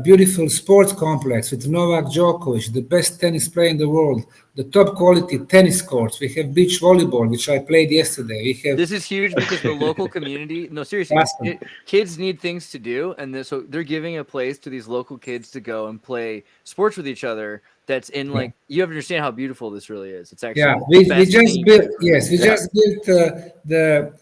beautiful sports complex with Novak Djokovic, the best tennis player in the world, the top quality tennis courts. We have beach volleyball, which I played yesterday. This is huge because the local community, no, seriously, kids need things to do. And so they're giving a place to these local kids to go and play sports with each other. That's in you have to understand how beautiful this really is. It's actually we just built the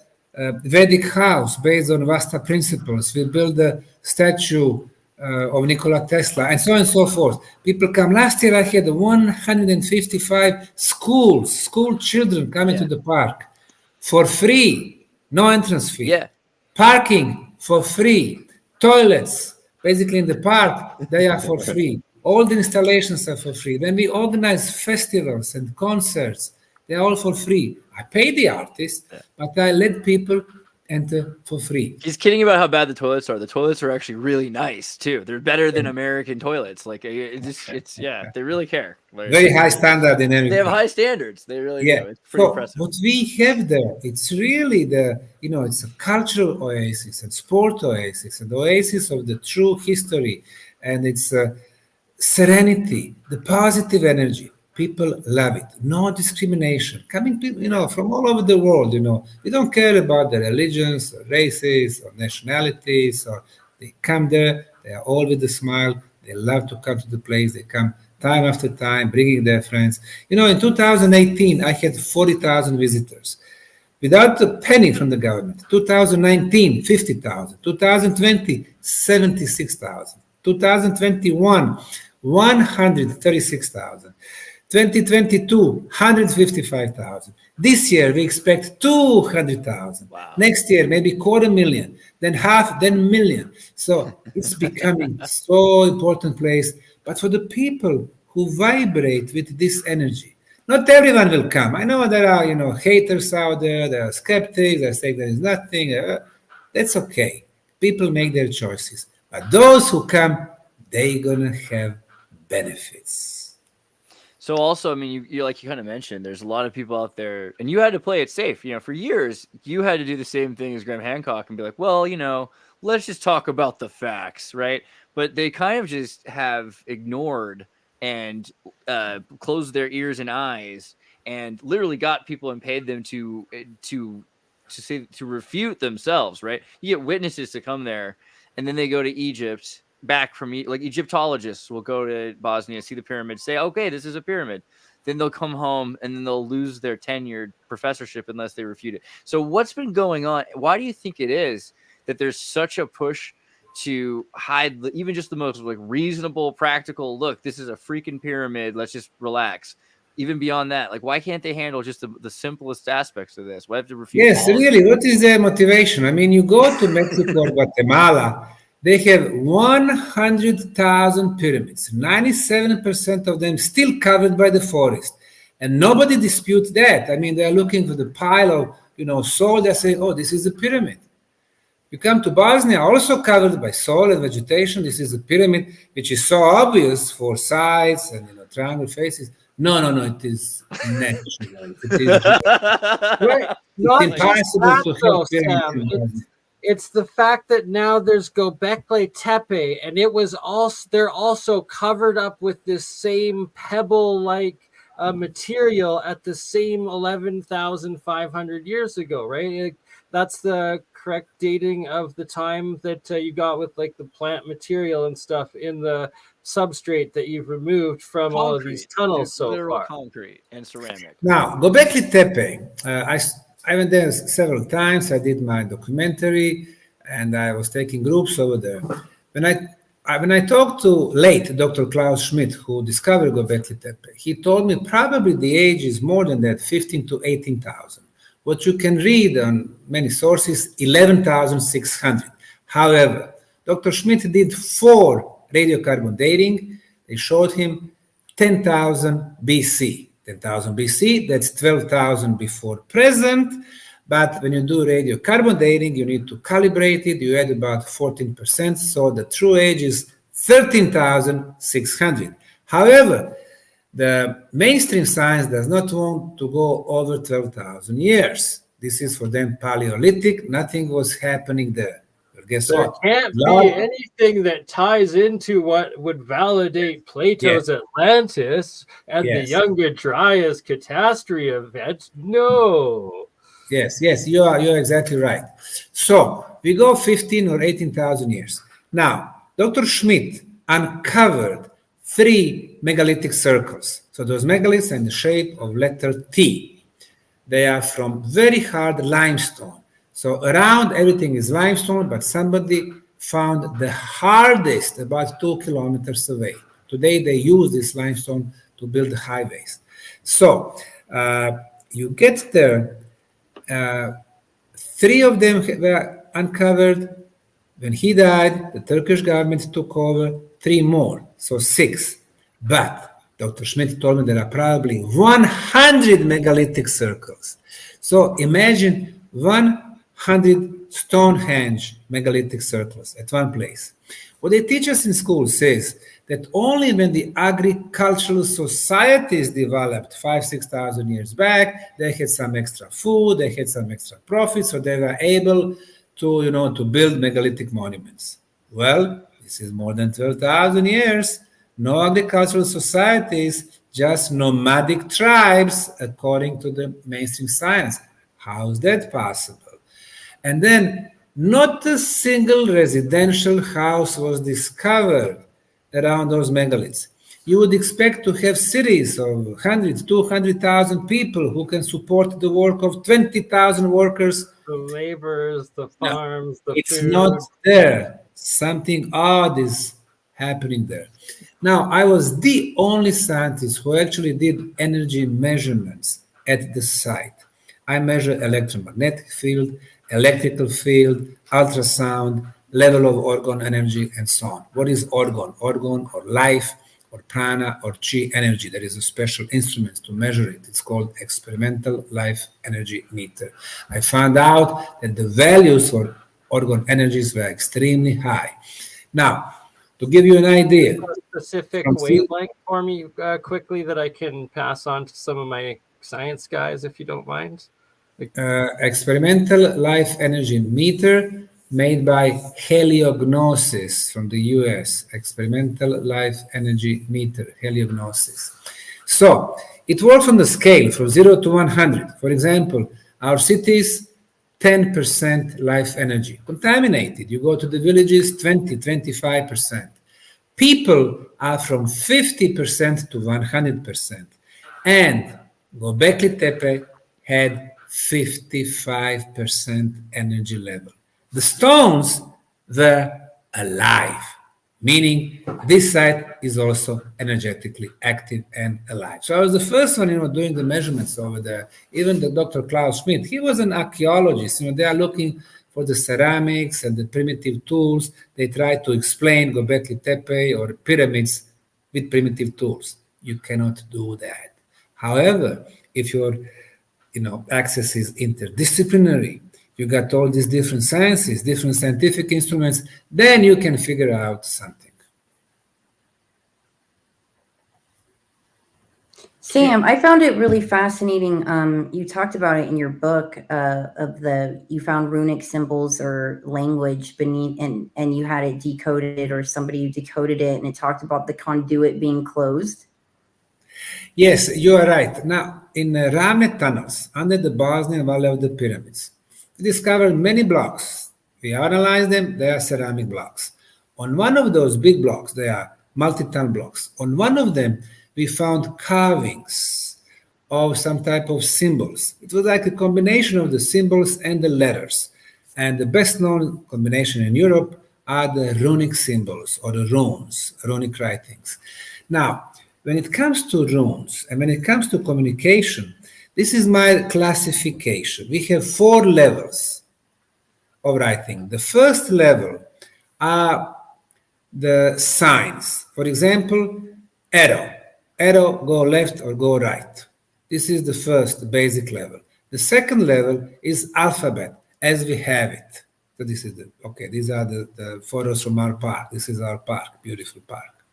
Vedic house based on Vasta principles. We built the statue of Nikola Tesla and so on and so forth. People come. Last year I had 155 school children coming to the park for free, no entrance fee. Yeah. Parking for free. Toilets, basically in the park, they are for free. All the installations are for free. Then we organize festivals and concerts. They're all for free. I pay the artist, but I let people enter for free. He's kidding about how bad the toilets are. The toilets are actually really nice too. They're better than American toilets. Like it's yeah, they really care. Like, Very high standard in everything. they have high standards. They really Yeah. do. It's pretty So impressive. what we have there, it's really it's a cultural oasis and sport oasis, and the oasis of the true history, and it's serenity, the positive energy. People love it. No discrimination. Coming people, from all over the world, we don't care about the religions or races or nationalities, or they come there, they are all with a smile, they love to come to the place, they come time after time, bringing their friends. In 2018, I had 40,000 visitors without a penny from the government. 2019, 50,000. 2020, 76,000. 2021, 136,000. 2022, 155,000. This year, we expect 200,000. Wow. Next year, maybe 250,000, then half, then million. So it's becoming so important place. But for the people who vibrate with this energy, not everyone will come. I know there are, haters out there. There are skeptics. They say there is nothing. That's okay. People make their choices. But those who come, they're gonna have benefits. So also, I mean, you like you kind of mentioned, there's a lot of people out there, and you had to play it safe. For years, you had to do the same thing as Graham Hancock and be like, well, let's just talk about the facts, right? But they kind of just have ignored and closed their ears and eyes, and literally got people and paid them to refute themselves, right? You get witnesses to come there, and then they go to Egypt. Back from like Egyptologists will go to Bosnia, see the pyramid, say, okay, this is a pyramid. Then they'll come home and then they'll lose their tenured professorship unless they refute it. So what's been going on? Why do you think it is that there's such a push to hide even just the most like reasonable, practical look? This is a freaking pyramid. Let's just relax. Even beyond that, like, why can't they handle just the simplest aspects of this? Why have to refute? Yes, really. What is their motivation? I mean, you go to Mexico or Guatemala. They have 100,000 pyramids, 97% of them still covered by the forest. And nobody disputes that. I mean, they're looking for the pile of, soil. They say, oh, this is a pyramid. You come to Bosnia, also covered by soil and vegetation. This is a pyramid, which is so obvious for sides and, triangle faces. No, it is natural. It is impossible to have pyramids. It's the fact that now there's Göbekli Tepe, and they're also covered up with this same pebble-like material at the same 11,500 years ago, right? That's the correct dating of the time that you got with like the plant material and stuff in the substrate that you've removed from all of these tunnels so far. Concrete and ceramic. Now, Göbekli Tepe, I went there several times. I did my documentary, and I was taking groups over there. When I talked to late Dr. Klaus Schmidt, who discovered Göbekli Tepe, he told me probably the age is more than that, 15 to 18,000. What you can read on many sources, 11,600. However, Dr. Schmidt did 4 radiocarbon dating. They showed him 10,000 BC. 10,000 BC, that's 12,000 before present. But when you do radiocarbon dating, you need to calibrate it. You add about 14%. So the true age is 13,600. However, the mainstream science does not want to go over 12,000 years. This is for them Paleolithic. Nothing was happening there. But guess what? There can't be anything that ties into what would validate Plato's Atlantis and the Younger Dryas catastrophe event. No. Yes, you're exactly right. So we go 15 or 18,000 years. Now, Dr. Schmidt uncovered 3 megalithic circles. So those megaliths are in the shape of letter T. They are from very hard limestone. So around everything is limestone, but somebody found the hardest about 2 kilometers away. Today they use this limestone to build the highways. So you get there. 3 of them were uncovered. When he died, the Turkish government took over 3 more, so 6. But Dr. Schmidt told me there are probably 100 megalithic circles. So imagine 100 Stonehenge megalithic circles at one place. What they teach us in school says that only when the agricultural societies developed 5,000-6,000 years back, they had some extra food, they had some extra profits, so they were able to build megalithic monuments. Well, this is more than 12,000 years. No agricultural societies, just nomadic tribes, according to the mainstream science. How is that possible? And then not a single residential house was discovered around those megaliths. You would expect to have cities of 100, 200,000 people who can support the work of 20,000 workers. The laborers, the farms, the it's food. not there. Something odd is happening there. Now, I was the only scientist who actually did energy measurements at the site. I measure electromagnetic field, electrical field, ultrasound, level of orgone energy, and so on. What is orgone? Orgone or life or prana or chi energy. There is a special instrument to measure it. It's called experimental life energy meter. I found out that the values for orgone energies were extremely high. Now, to give you an idea. A specific wavelength for me quickly that I can pass on to some of my science guys, if you don't mind. Experimental life energy meter made by Heliognosis from the US. Experimental life energy meter, Heliognosis. So it works on the scale from 0 to 100. For example, our cities, 10% life energy. Contaminated. You go to the villages, 20, 25%. People are from 50% to 100%. And Göbekli Tepe had 55% energy level. The stones were alive, meaning this site is also energetically active and alive. So I was the first one, doing the measurements over there. Even the Dr. Klaus Schmidt, he was an archaeologist. They are looking for the ceramics and the primitive tools. They try to explain Göbekli Tepe or pyramids with primitive tools. You cannot do that. However, if your access is interdisciplinary, you got all these different sciences, different scientific instruments, then you can figure out something. Sam, I found it really fascinating. You talked about it in your book you found runic symbols or language beneath, and you had it decoded, or somebody decoded it, and it talked about the conduit being closed. Yes, you are right. Now, in Rame tunnels under the Bosnian Valley of the Pyramids, we discovered many blocks. We analyzed them, they are ceramic blocks. On one of those big blocks, they are multi-ton blocks. On one of them, we found carvings of some type of symbols. It was like a combination of the symbols and the letters. And the best known combination in Europe are the runic symbols or the runes, runic writings. Now, when it comes to runes and when it comes to communication, this is my classification. We have 4 levels of writing. The first level are the signs. For example, arrow. Arrow, go left or go right. This is the first basic level. The second level is alphabet, as we have it. So this is these are the photos from our park. This is our park, beautiful park.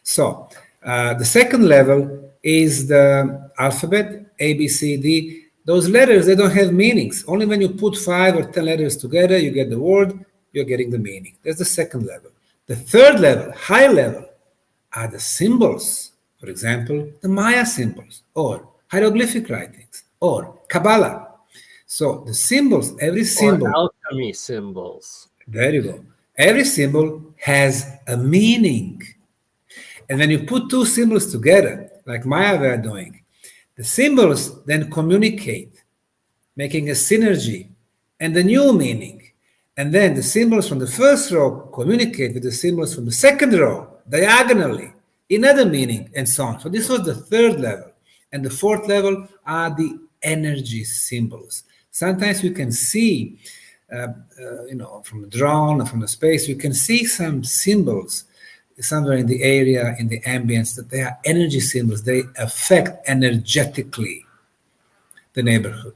So the second level is the alphabet, A, B, C, D. Those letters, they don't have meanings. Only when you put 5 or 10 letters together, you get the word, you're getting the meaning. That's the second level. The third level, high level, are the symbols. For example, the Maya symbols, or hieroglyphic writings, or Kabbalah. So the symbols, every symbol. Or alchemy symbols. There you go. Every symbol has a meaning. And when you put 2 symbols together, like Maya were doing, the symbols then communicate, making a synergy and a new meaning. And then the symbols from the first row communicate with the symbols from the second row, diagonally, another meaning, and so on. So this was the third level. And the fourth level are the energy symbols. Sometimes you can see, from the drone or from the space, you can see some symbols somewhere in the area, in the ambience, that they are energy symbols. They affect energetically the neighborhood.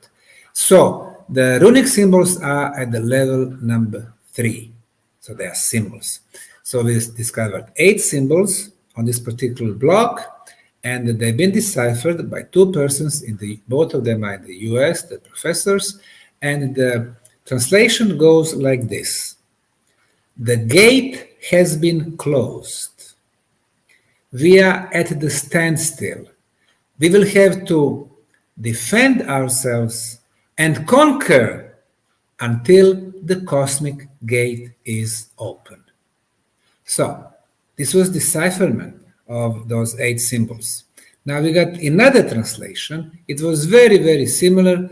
So the runic symbols are at the level number 3. So they are symbols. So we discovered 8 symbols on this particular block, and they've been deciphered by 2 persons, both of them are in the US, the professors, and the translation goes like this. The gate has been closed. We are at the standstill. We will have to defend ourselves and conquer until the cosmic gate is opened. So, this was decipherment of those 8 symbols. Now we got another translation. It was very, very similar,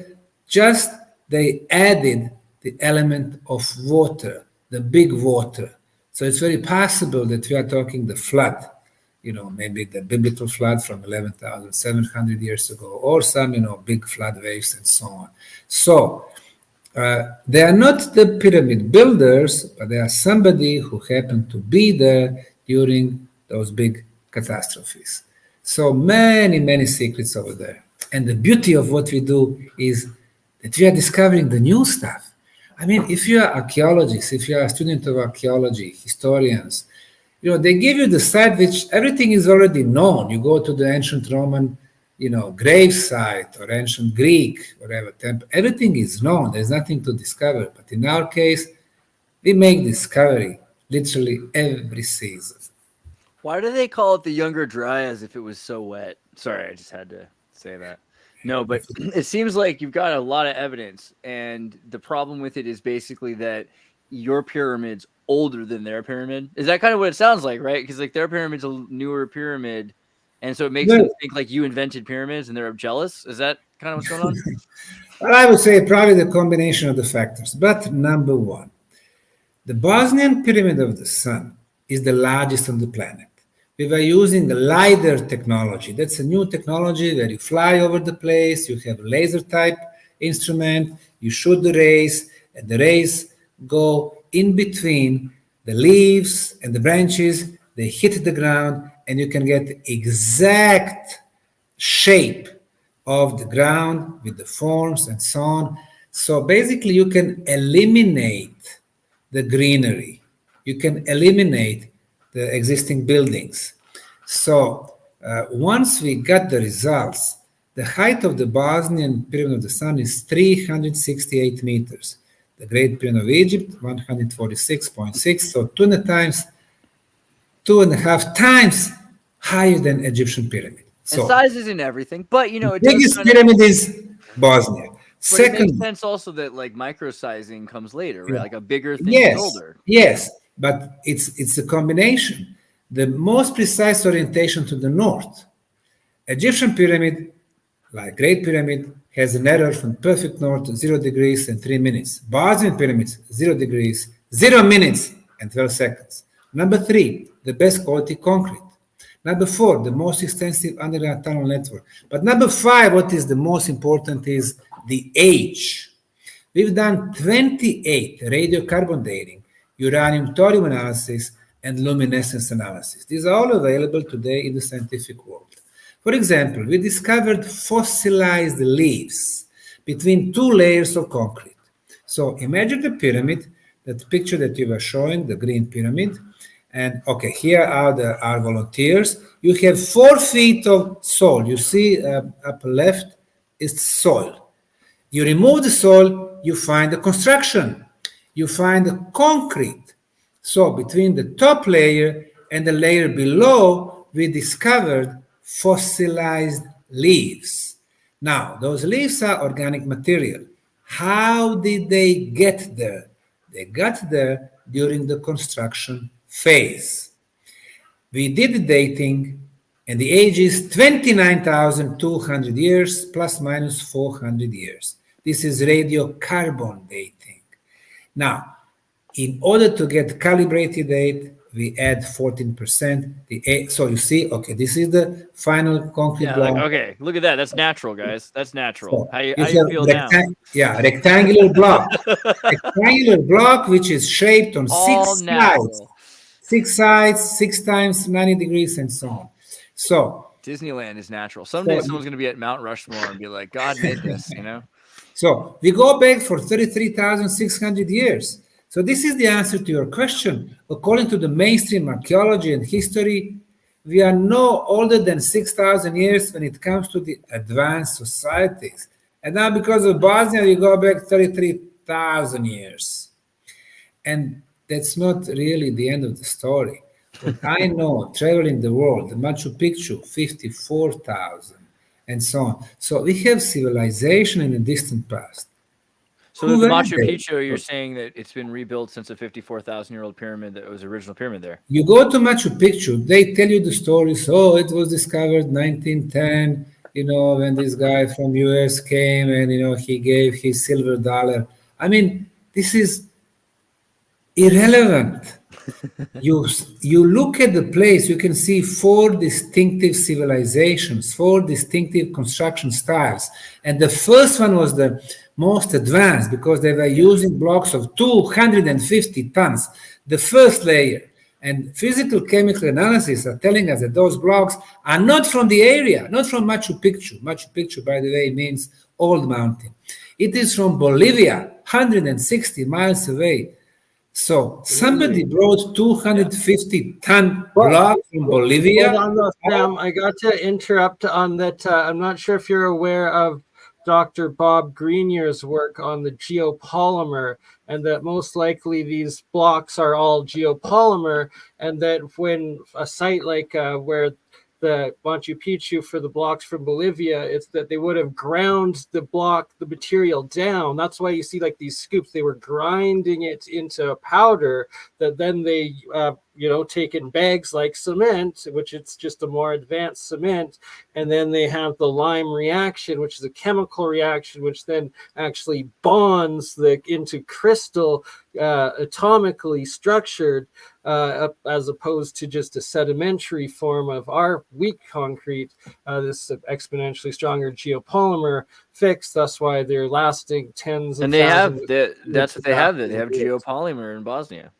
just they added the element of water, the big water. So it's very possible that we are talking the flood, maybe the biblical flood from 11,700 years ago, or some, big flood waves and so on. So they are not the pyramid builders, but they are somebody who happened to be there during those big catastrophes. So many, many secrets over there. And the beauty of what we do is that we are discovering the new stuff. I mean, if you are archaeologists, if you are a student of archaeology, historians, they give you the site which everything is already known. You go to the ancient Roman, grave site or ancient Greek, whatever temple, everything is known. There's nothing to discover. But in our case, we make discovery literally every season. Why do they call it the Younger Dryas if it was so wet? Sorry, I just had to say that. No, but it seems like you've got a lot of evidence, and the problem with it is basically that your pyramid's older than their pyramid. Is that kind of what it sounds like, right? Because like their pyramid's a newer pyramid, and so it makes them think like you invented pyramids and they're jealous. Is that kind of what's going on? Well, I would say probably the combination of the factors. But number one, the Bosnian Pyramid of the Sun is the largest on the planet. We were using a LiDAR technology. That's a new technology where you fly over the place, you have a laser type instrument, you shoot the rays, and the rays go in between the leaves and the branches, they hit the ground, and you can get exact shape of the ground with the forms and so on. So basically you can eliminate the greenery. You can eliminate the existing buildings. So once we got the results, the height of the Bosnian Pyramid of the Sun is 368 meters. The Great Pyramid of Egypt, 146.6, so 2.5 times higher than Egyptian pyramid. So, and size isn't everything, but it the biggest pyramid is Bosnia. But it makes sense also that like micro-sizing comes later, right? Like a bigger thing is older. Yes, but it's a combination. The most precise orientation to the north. Egyptian pyramid, like Great Pyramid, has an error from perfect north to 0 degrees and 3 minutes. Bosnian pyramids, 0 degrees, 0 minutes and 12 seconds. Number 3, the best quality concrete. Number 4, the most extensive underground tunnel network. But number 5, what is the most important is the age. We've done 28 radiocarbon dating, uranium thorium analysis, and luminescence analysis. These are all available today in the scientific world. For example, we discovered fossilized leaves between 2 layers of concrete. So imagine the pyramid, that picture that you were showing, the green pyramid. And okay, here are our volunteers. You have 4 feet of soil. You see upper left is soil. You remove the soil, you find the construction. You find the concrete. So between the top layer and the layer below, we discovered fossilized leaves. Now, those leaves are organic material. How did they get there? They got there during the construction phase. We did the dating, and the age is 29,200 years plus minus 400 years. This is radiocarbon dating. Now, in order to get calibrated date, we add 14%. So you see, okay, this is the final concrete block. Okay, look at that. That's natural, guys. That's natural. So how you feel now? Yeah, rectangular block. Rectangular block, which is shaped on All 6 natural. sides. 6 sides, 6 times 90 degrees, and so on. So Disneyland is natural. Someday someone's going to be at Mount Rushmore and be like, God made this, So we go back for 33,600 years. So this is the answer to your question. According to the mainstream archaeology and history, we are no older than 6,000 years when it comes to the advanced societies. And now because of Bosnia, we go back 33,000 years. And that's not really the end of the story. What I know, traveling the world, the Machu Picchu, 54,000, and so on. So we have civilization in the distant past. So Who the were Machu they? Picchu, you're saying that it's been rebuilt since a 54,000-year-old pyramid that was the original pyramid there. You go to Machu Picchu, they tell you the stories. Oh, it was discovered 1910, when this guy from US came and, he gave his silver dollar. I mean, this is irrelevant. You look at the place, you can see 4 distinctive civilizations, 4 distinctive construction styles. And the first one was the most advanced because they were using blocks of 250 tons, the first layer. And physical chemical analysis are telling us that those blocks are not from the area, not from Machu Picchu. Machu Picchu, by the way, means old mountain. It is from Bolivia, 160 miles away. So somebody brought 250-ton block from Bolivia. Hold on, though, Sam. I got to interrupt on that. I'm not sure if you're aware of Dr. Bob Greenyer's work on the geopolymer, and that most likely these blocks are all geopolymer, and that when a site like where the Machu Picchu for the blocks from Bolivia, it's that they would have ground the material down. That's why you see like these scoops, they were grinding it into powder that then they, take in bags like cement, which it's just a more advanced cement. And then they have the lime reaction, which is a chemical reaction, which then actually bonds into crystal, atomically structured, as opposed to just a sedimentary form of our weak concrete, this exponentially stronger geopolymer fix. That's why they're lasting tens and of they have thousands. that's what they have there. They have geopolymer in Bosnia.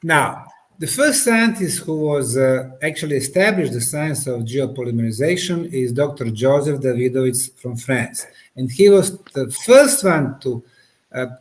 Now, the first scientist who was actually established the science of geopolymerization is Dr. Joseph Davidovich from France. And he was the first one to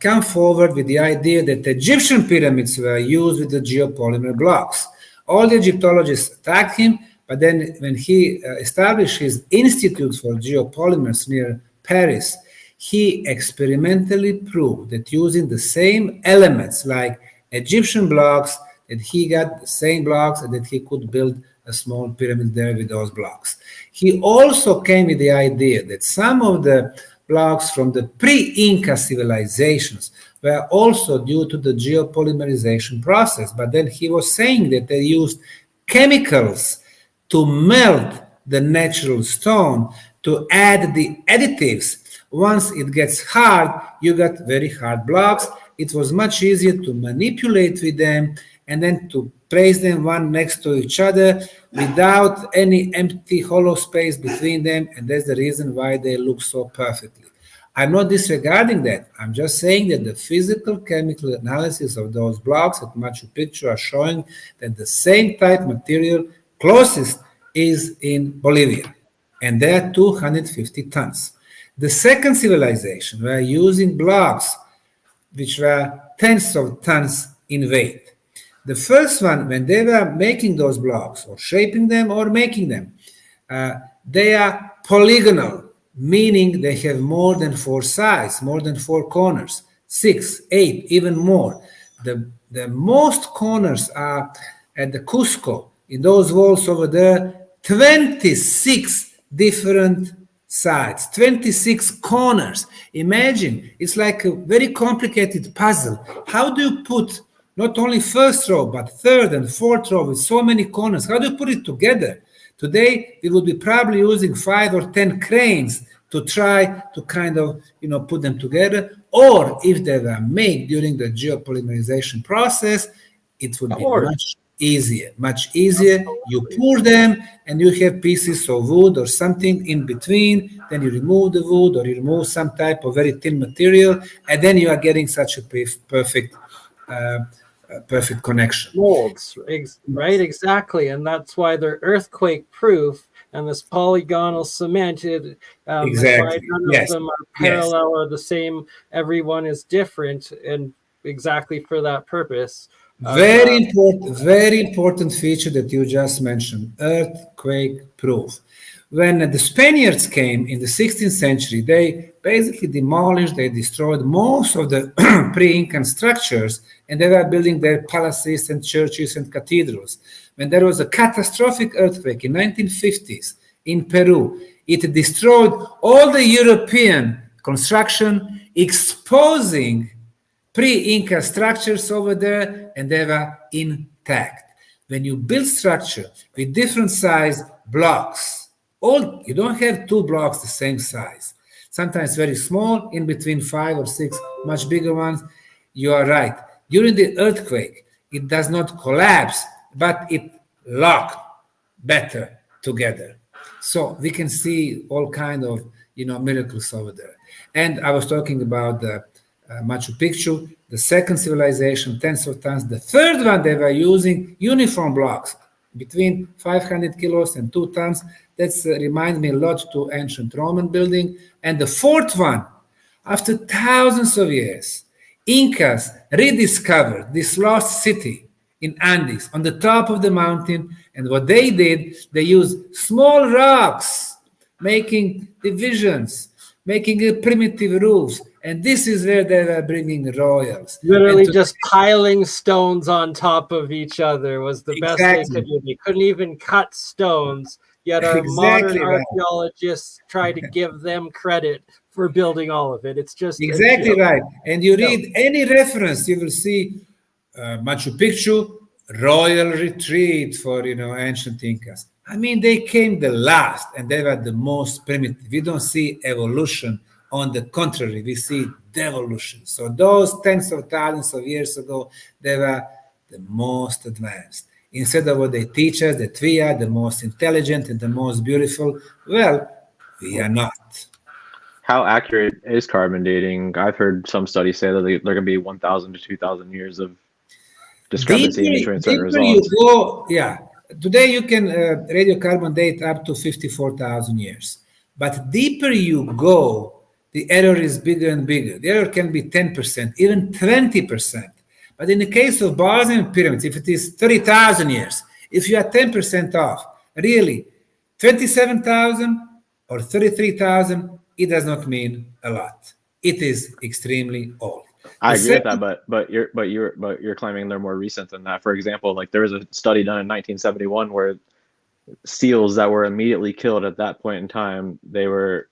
come forward with the idea that Egyptian pyramids were used with the geopolymer blocks. All the Egyptologists attacked him, but then when he established his Institute for Geopolymers near Paris, he experimentally proved that using the same elements like Egyptian blocks, that he got the same blocks and that he could build a small pyramid there with those blocks. He also came with the idea that some of the blocks from the pre-Inca civilizations were also due to the geopolymerization process. But then he was saying that they used chemicals to melt the natural stone, to add the additives. Once it gets hard, you got very hard blocks. It was much easier to manipulate with them and then to place them one next to each other without any empty hollow space between them. And that's the reason why they look so perfectly. I'm not disregarding that. I'm just saying that the physical chemical analysis of those blocks at Machu Picchu are showing that the same type material closest is in Bolivia. And they are 250 tons. The second civilization were using blocks which were tens of tons in weight. The first one, when they were making those blocks or shaping them or making them, they are polygonal, meaning they have more than 4 sides, more than 4 corners, 6, 8, even more. The most corners are at the Cusco, in those walls over there, 26 different sides, 26 corners. Imagine, it's like a very complicated puzzle. How do you put not only first row, but third and fourth row with so many corners? How do you put it together? Today, we would be probably using 5 or 10 cranes to try to kind of, put them together. Or if they were made during the geopolymerization process, it would be much easier. You pour them and you have pieces of wood or something in between. Then you remove the wood or you remove some type of very thin material. And then you are getting such a perfect connection. Molds, right? Exactly. And that's why they're earthquake proof. and this polygonal cement. That's why Exactly. none of Yes. them are Yes. parallel or the same. Everyone is different, and exactly for that purpose. Very important feature that you just mentioned, earthquake proof. When the Spaniards came in the 16th century, they basically demolished, they destroyed most of the pre-Incan structures, and they were building their palaces and churches and cathedrals. When there was a catastrophic earthquake in 1950s in Peru, it destroyed all the European construction, exposing pre-Inca structures over there, and they were intact. When you build structure with different size blocks, you don't have two blocks the same size. Sometimes very small, in between 5 or 6 much bigger ones. You are right. During the earthquake, it does not collapse, but it locked better together. So we can see all kind of miracles over there. And I was talking about the Machu Picchu, the second civilization, tens of tons. The third one, they were using uniform blocks between 500 kilos and 2 tons. That reminds me a lot to ancient Roman building. And the fourth one, after thousands of years, Incas rediscovered this lost city in Andes on the top of the mountain. And what they did, they used small rocks, making divisions, making primitive roofs. And this is where they were bringing royals. Literally just piling stones on top of each other was the best they could do. They couldn't even cut stones, yet our modern archaeologists try to give them credit for building all of it. It's just exactly right. And you read any reference, you will see Machu Picchu, royal retreat for ancient Incas. I mean, they came the last, and they were the most primitive. We don't see evolution. On the contrary, we see devolution. So those tens of thousands of years ago, they were the most advanced. Instead of what they teach us, that we are the most intelligent and the most beautiful, well, we are not. How accurate is carbon dating? I've heard some studies say that there can be 1,000 to 2,000 years of discrepancy in between certain results. Today you can radiocarbon date up to 54,000 years. But deeper you go, the error is bigger and bigger. The error can be 10%, even 20%. But in the case of Bosnian pyramids, if it is 30,000 years, if you are 10% off, really, 27,000 or 33,000, it does not mean a lot. It is extremely old. I agree with that, but you're claiming they're more recent than that. For example, like there was a study done in 1971 where seals that were immediately killed at that point in time, they were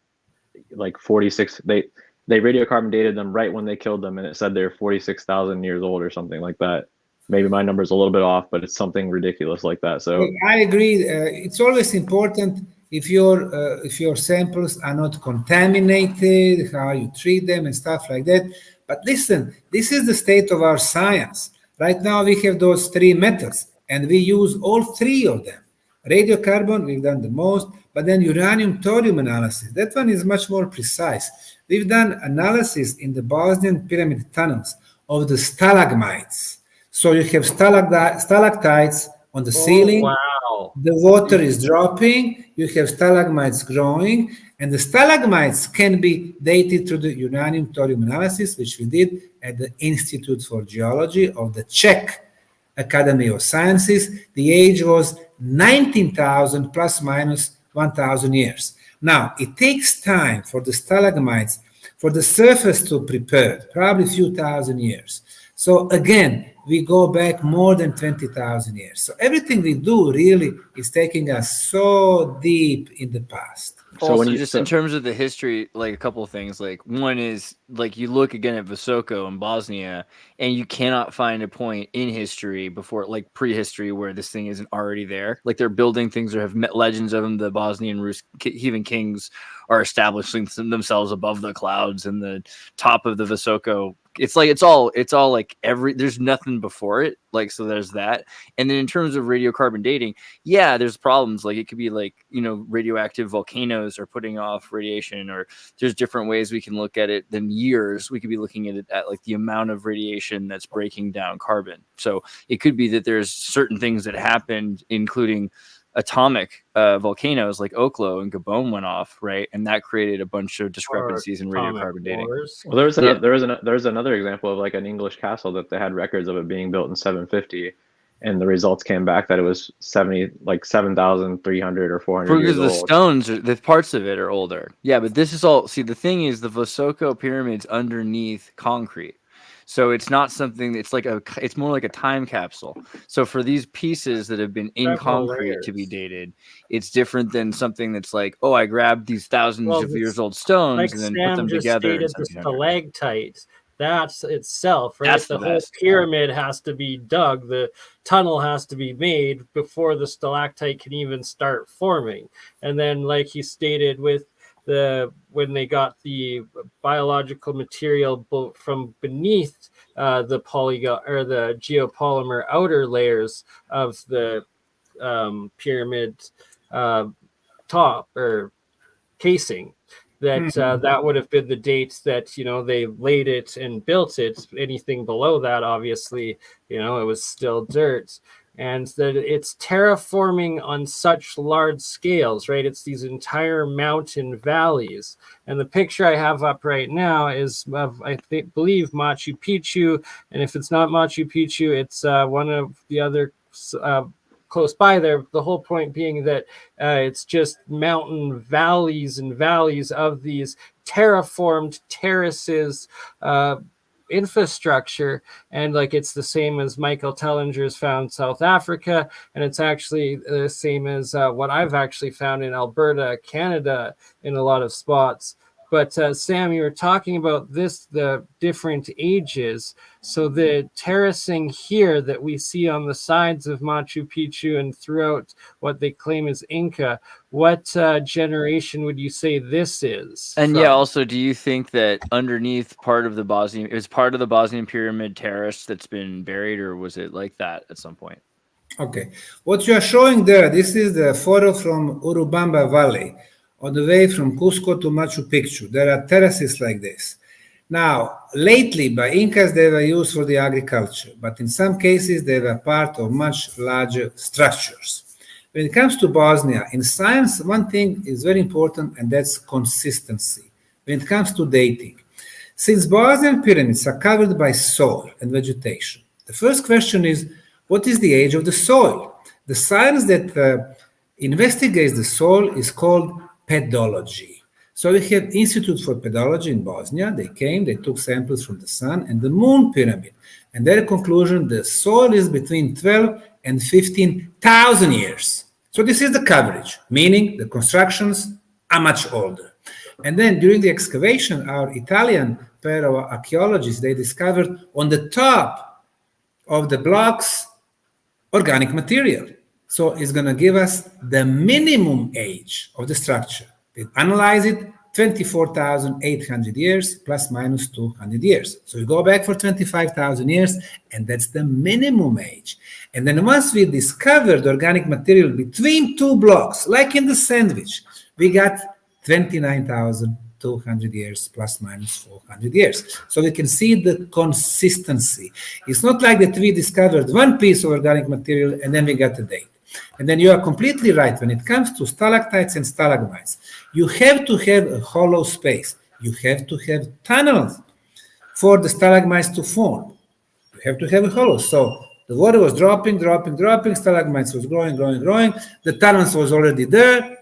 like 46. They radiocarbon dated them right when they killed them, and it said they're 46,000 years old or something like that. Maybe my number's a little bit off, but it's something ridiculous like that. So I agree. It's always important if your samples are not contaminated, how you treat them and stuff like that. But listen, this is the state of our science. Right now we have those 3 methods, and we use all 3 of them. Radiocarbon, we've done the most, but then uranium-thorium analysis, that one is much more precise. We've done analysis in the Bosnian pyramid tunnels of the stalagmites. So you have stalactites on the ceiling. Wow. The water is dropping, you have stalagmites growing, and the stalagmites can be dated through the uranium-thorium analysis, which we did at the Institute for Geology of the Czech Academy of Sciences. The age was 19,000 plus minus 1,000 years. Now, it takes time for the stalagmites, for the surface to prepare, probably a few thousand years. So again, we go back more than 20,000 years. So everything we do really is taking us so deep in the past. So also, in terms of the history, like a couple of things, like one is like you look again at Visoko in Bosnia, and you cannot find a point in history before, like prehistory, where this thing isn't already there. Like they're building things or have legends of them. The Bosnian heathen kings are establishing themselves above the clouds and the top of the Visoko. It's like it's all like there's nothing before it, like, so there's that. And then in terms of radiocarbon dating, yeah, there's problems. Like it could be like, radioactive volcanoes are putting off radiation, or there's different ways we can look at it than years. We could be looking at it at like the amount of radiation that's breaking down carbon. So it could be that there's certain things that happened, including atomic volcanoes like Oklo and Gabon went off, right? And that created a bunch of discrepancies in radiocarbon dating. Well, there was another example of like an English castle that they had records of it being built in 750, and the results came back that it was 7,300 or 400 years because old. the stones, the parts of it are older. Yeah, but this is all. See, the thing is, the Vosoko pyramid's underneath concrete. So it's not something. It's more like a time capsule. So for these pieces that have been in concrete to be dated, it's different than something that's like, oh, I grabbed these thousands of years old stones and then put them together. The stalactites. That's itself, right? That's the whole pyramid has to be dug. The tunnel has to be made before the stalactite can even start forming. And then, like he stated, with when they got the biological material from beneath the polygon or the geopolymer outer layers of the pyramid top or casing, that would have been the dates that they laid it and built it. Anything below that, obviously, it was still dirt. And that it's terraforming on such large scales, right? It's these entire mountain valleys. And the picture I have up right now is of, believe, Machu Picchu. And if it's not Machu Picchu, it's one of the other close by there. The whole point being that it's just mountain valleys and valleys of these terraformed terraces, infrastructure, and like it's the same as Michael Tellinger's found South Africa, and it's actually the same as what I've actually found in Alberta, Canada, in a lot of spots. But Sam, you were talking about the different ages. So the terracing here that we see on the sides of Machu Picchu and throughout what they claim is Inca, what generation would you say this is? And also, do you think that underneath part of the Bosnian pyramid terrace that's been buried, or was it like that at some point? Okay. What you are showing there, this is the photo from Urubamba Valley, on the way from Cusco to Machu Picchu. There are terraces like this. Now, lately, by Incas, they were used for the agriculture, but in some cases, they were part of much larger structures. When it comes to Bosnia, in science, one thing is very important, and that's consistency. When it comes to dating, since Bosnian pyramids are covered by soil and vegetation, the first question is, what is the age of the soil? The science that investigates the soil is called pedology. So we have Institute for Pedology in Bosnia. They came, they took samples from the Sun and the Moon pyramid. And their conclusion, the soil is between 12 and 15,000 years. So this is the coverage, meaning the constructions are much older. And then during the excavation, our Italian pair of archaeologists, they discovered on the top of the blocks organic material. So it's going to give us the minimum age of the structure. They analyze it, 24,800 years plus minus 200 years. So we go back for 25,000 years, and that's the minimum age. And then once we discovered organic material between two blocks, like in the sandwich, we got 29,200 years plus minus 400 years. So we can see the consistency. It's not like that we discovered one piece of organic material and then we got the date. And then you are completely right. When it comes to stalactites and stalagmites, you have to have a hollow space. You have to have tunnels for the stalagmites to form. You have to have a hollow. So the water was dropping, stalagmites was growing. The tunnels was already there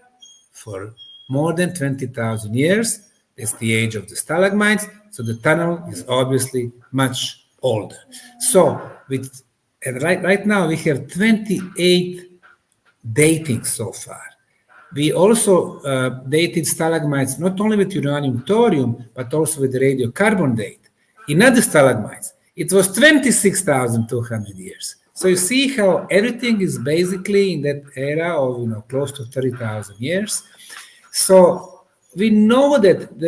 for more than 20,000 years. It's the age of the stalagmites. So the tunnel is obviously much older. So right now we have 28 datings so far. We also dated stalagmites not only with uranium-thorium, but also with radiocarbon date. In other stalagmites, it was 26,200 years. So you see how everything is basically in that era of close to 30,000 years. So we know that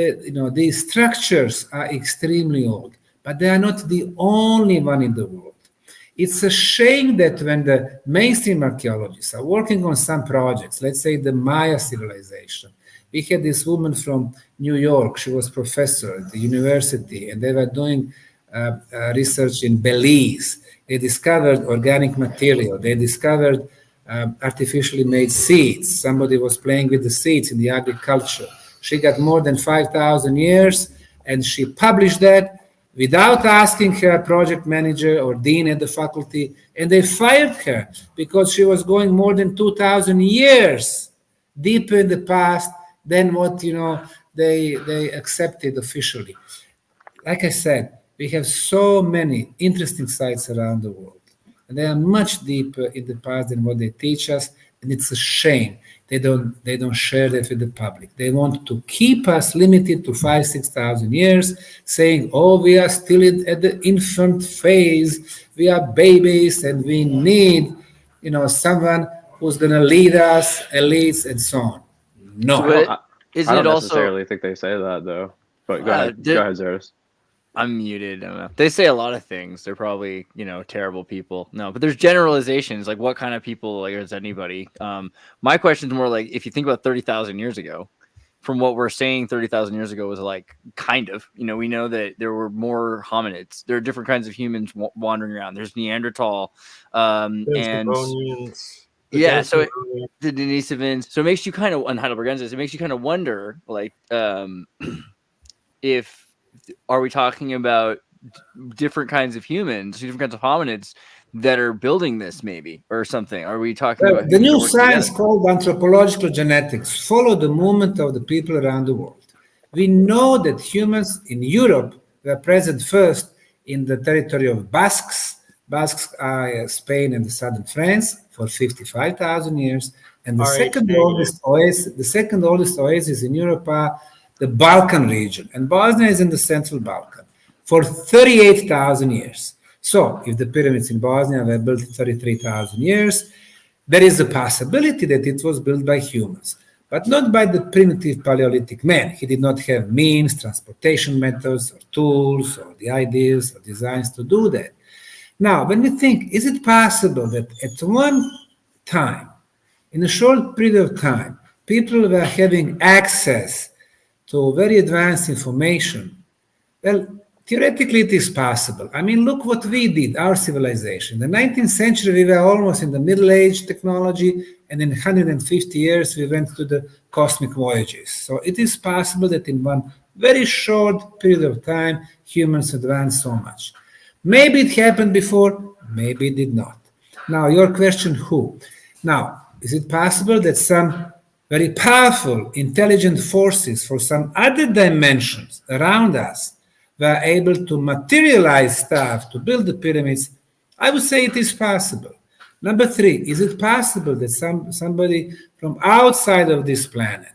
these structures are extremely old, but they are not the only one in the world. It's a shame that when the mainstream archaeologists are working on some projects, let's say the Maya civilization, we had this woman from New York, she was professor at the university, and they were doing research in Belize. They discovered organic material. They discovered artificially made seeds. Somebody was playing with the seeds in the agriculture. She got more than 5,000 years, and she published that without asking her project manager or dean at the faculty, and they fired her because she was going more than 2,000 years deeper in the past than what they accepted officially. Like I said, we have so many interesting sites around the world, and they are much deeper in the past than what they teach us, and it's a shame they don't share that with the public. They want to keep us limited to 5,000-6,000 years, saying, "Oh, we are still at the infant phase. We are babies, and we need, someone who's going to lead us, elites, and so on." No. I don't necessarily think they say that though. But go ahead, Zeros. I'm muted. I don't know. They say a lot of things. They're probably, terrible people. No, but there's generalizations. Like, what kind of people, is anybody? My question is more like, if you think about 30,000 years ago, from what we're saying 30,000 years ago was like, kind of, we know that there were more hominids. There are different kinds of humans wandering around. There's Neanderthal, and Devonians, yeah, so the Denisovans. So it makes you kind of, on Heidelbergensis, it makes you kind of wonder, like, are we talking about different kinds of humans, different kinds of hominids that are building this, maybe, or something? Are we talking about the new science called anthropological genetics follow the movement of the people around the world? We know that humans in Europe were present first in the territory of Basques. Basques are Spain and the southern France for 55,000 years, and the second oldest oasis in Europe are the Balkan region, and Bosnia is in the central Balkan for 38,000 years. So if the pyramids in Bosnia were built 33,000 years, there is a possibility that it was built by humans, but not by the primitive Paleolithic man. He did not have means, transportation methods, or tools, or the ideas or designs to do that. Now, when we think, is it possible that at one time, in a short period of time, people were having access to very advanced information? Well, theoretically, it is possible. I mean, look what we did, our civilization. In the 19th century, we were almost in the Middle Age technology, and in 150 years, we went to the cosmic voyages. So it is possible that in one very short period of time, humans advanced so much. Maybe it happened before, maybe it did not. Now, your question, who? Now, is it possible that some very powerful, intelligent forces for some other dimensions around us were able to materialize stuff to build the pyramids? I would say it is possible. Number three, is it possible that somebody from outside of this planet,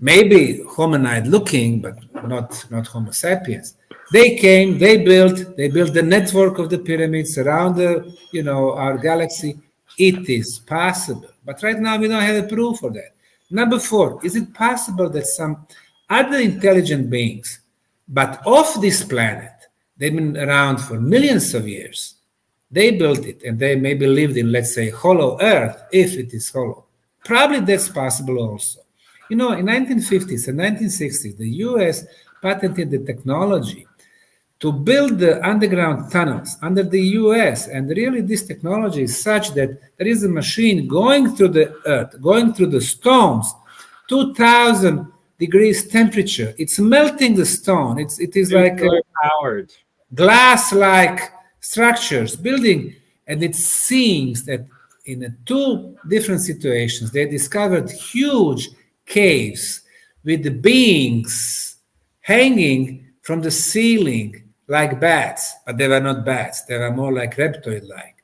maybe hominid looking, but not Homo sapiens, they came, they built the network of the pyramids around our galaxy? It is possible. But right now, we don't have a proof for that. Number four, is it possible that some other intelligent beings, but off this planet, they've been around for millions of years, they built it, and they maybe lived in, let's say, hollow Earth, if it is hollow? Probably that's possible also. In 1950s and 1960s, the US patented the technology to build the underground tunnels under the US. And really, this technology is such that there is a machine going through the earth, going through the stones, 2,000 degrees temperature. It's melting the stone. It is like powered glass-like structures building. And it seems that in two different situations, they discovered huge caves with the beings hanging from the ceiling like bats, but they were not bats. They were more like reptoid-like.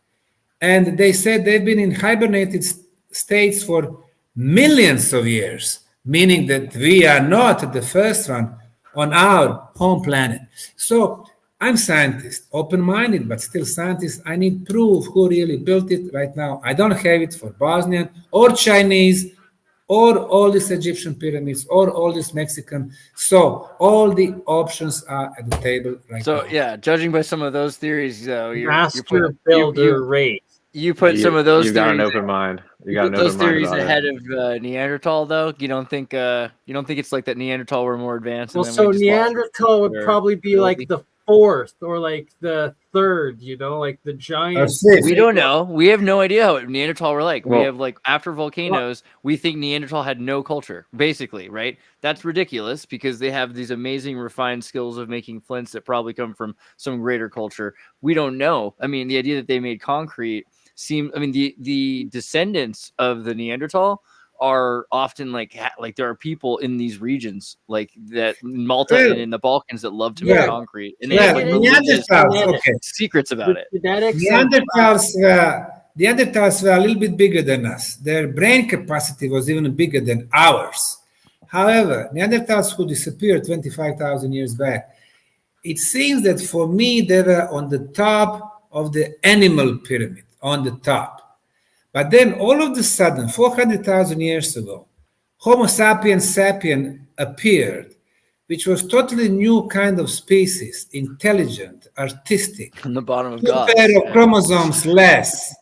And they said they've been in hibernated states for millions of years, meaning that we are not the first one on our home planet. So I'm scientist, open-minded, but still scientist. I need proof who really built it right now. I don't have it for Bosnian or Chinese or all these Egyptian pyramids, or all these Mexican. So all the options are at the table right now. So yeah, judging by some of those theories, though, master builder race. You put some of those. You got an open mind. You got those theories ahead of Neanderthal, though. You don't think it's like that Neanderthal were more advanced. Well, so Neanderthal would probably be like the fourth or like the third, like the giant. We don't know. We have no idea what Neanderthal were like. Well- we have like after volcanoes, we think Neanderthal had no culture, basically, right? That's ridiculous because they have these amazing refined skills of making flints that probably come from some greater culture. We don't know. I mean, the idea that they made concrete the descendants of the Neanderthal are often like there are people in these regions like that in Malta and in the Balkans that love to make concrete, and they have like religious secrets about it. Neanderthals were a little bit bigger than us. Their brain capacity was even bigger than ours. However, Neanderthals who disappeared 25,000 years back, it seems that for me they were on the top of the animal pyramid, on the top. But then all of a sudden, 400,000 years ago, Homo sapiens sapien appeared, which was totally new kind of species, intelligent, artistic. From the bottom of Two God. pair of chromosomes less.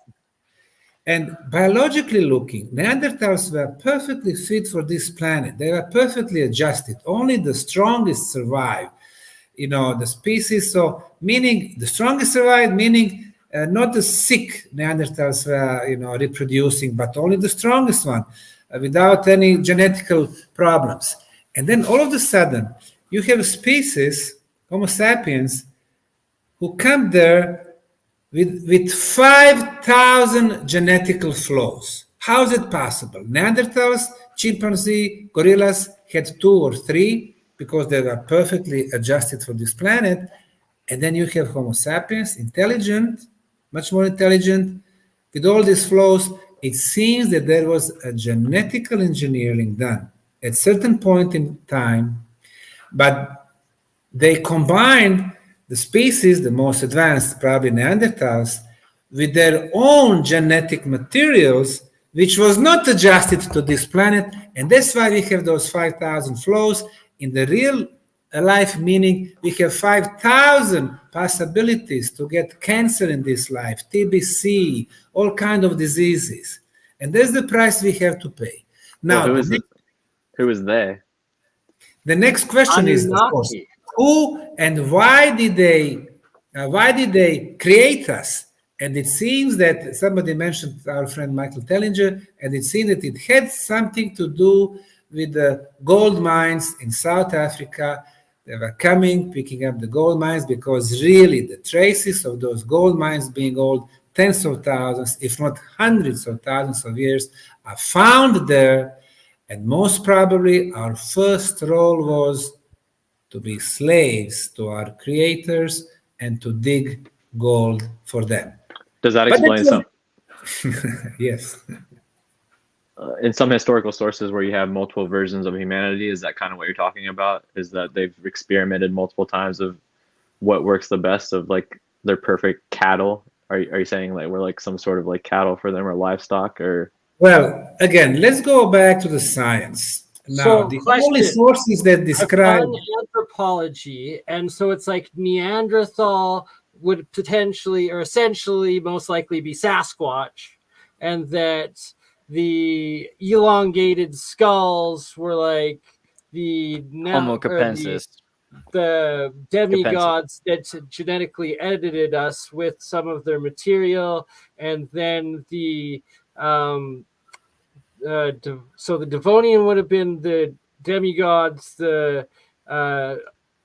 And biologically looking, Neanderthals were perfectly fit for this planet. They were perfectly adjusted. Only the strongest survived. The species. So meaning the strongest survived, meaning not the sick Neanderthals were, reproducing, but only the strongest one, without any genetical problems. And then all of a sudden, you have a species, Homo sapiens, who come there with 5,000 genetical flaws. How is it possible? Neanderthals, chimpanzee, gorillas had 2 or 3 because they were perfectly adjusted for this planet. And then you have Homo sapiens, intelligent, much more intelligent, with all these flaws. It seems that there was a genetical engineering done at certain point in time, but they combined the species, the most advanced, probably Neanderthals, with their own genetic materials, which was not adjusted to this planet, and that's why we have those 5,000 flaws. In the real life, meaning we have 5,000 possibilities to get cancer in this life, TBC, all kind of diseases, and that's the price we have to pay. Now, who is they? The next question is, of course, who and why did they create us? And it seems that somebody mentioned our friend Michael Tellinger, and it seems that it had something to do with the gold mines in South Africa. They were coming, picking up the gold mines, because really the traces of those gold mines, being old tens of thousands, if not hundreds of thousands of years, are found there. And most probably our first role was to be slaves to our creators and to dig gold for them. Does that explain some? Yes. In some historical sources where you have multiple versions of humanity, is that kind of what you're talking about? Is that they've experimented multiple times of what works the best, of like their perfect cattle? Are you saying like we're like some sort of like cattle for them, or livestock, or? Well, again, let's go back to the science. Now, the only sources that describe anthropology, and so it's like Neanderthal would potentially or essentially most likely be Sasquatch, and that the elongated skulls were like the Homo capensis, the demigods that genetically edited us with some of their material, and then the so the Devonian would have been the demigods.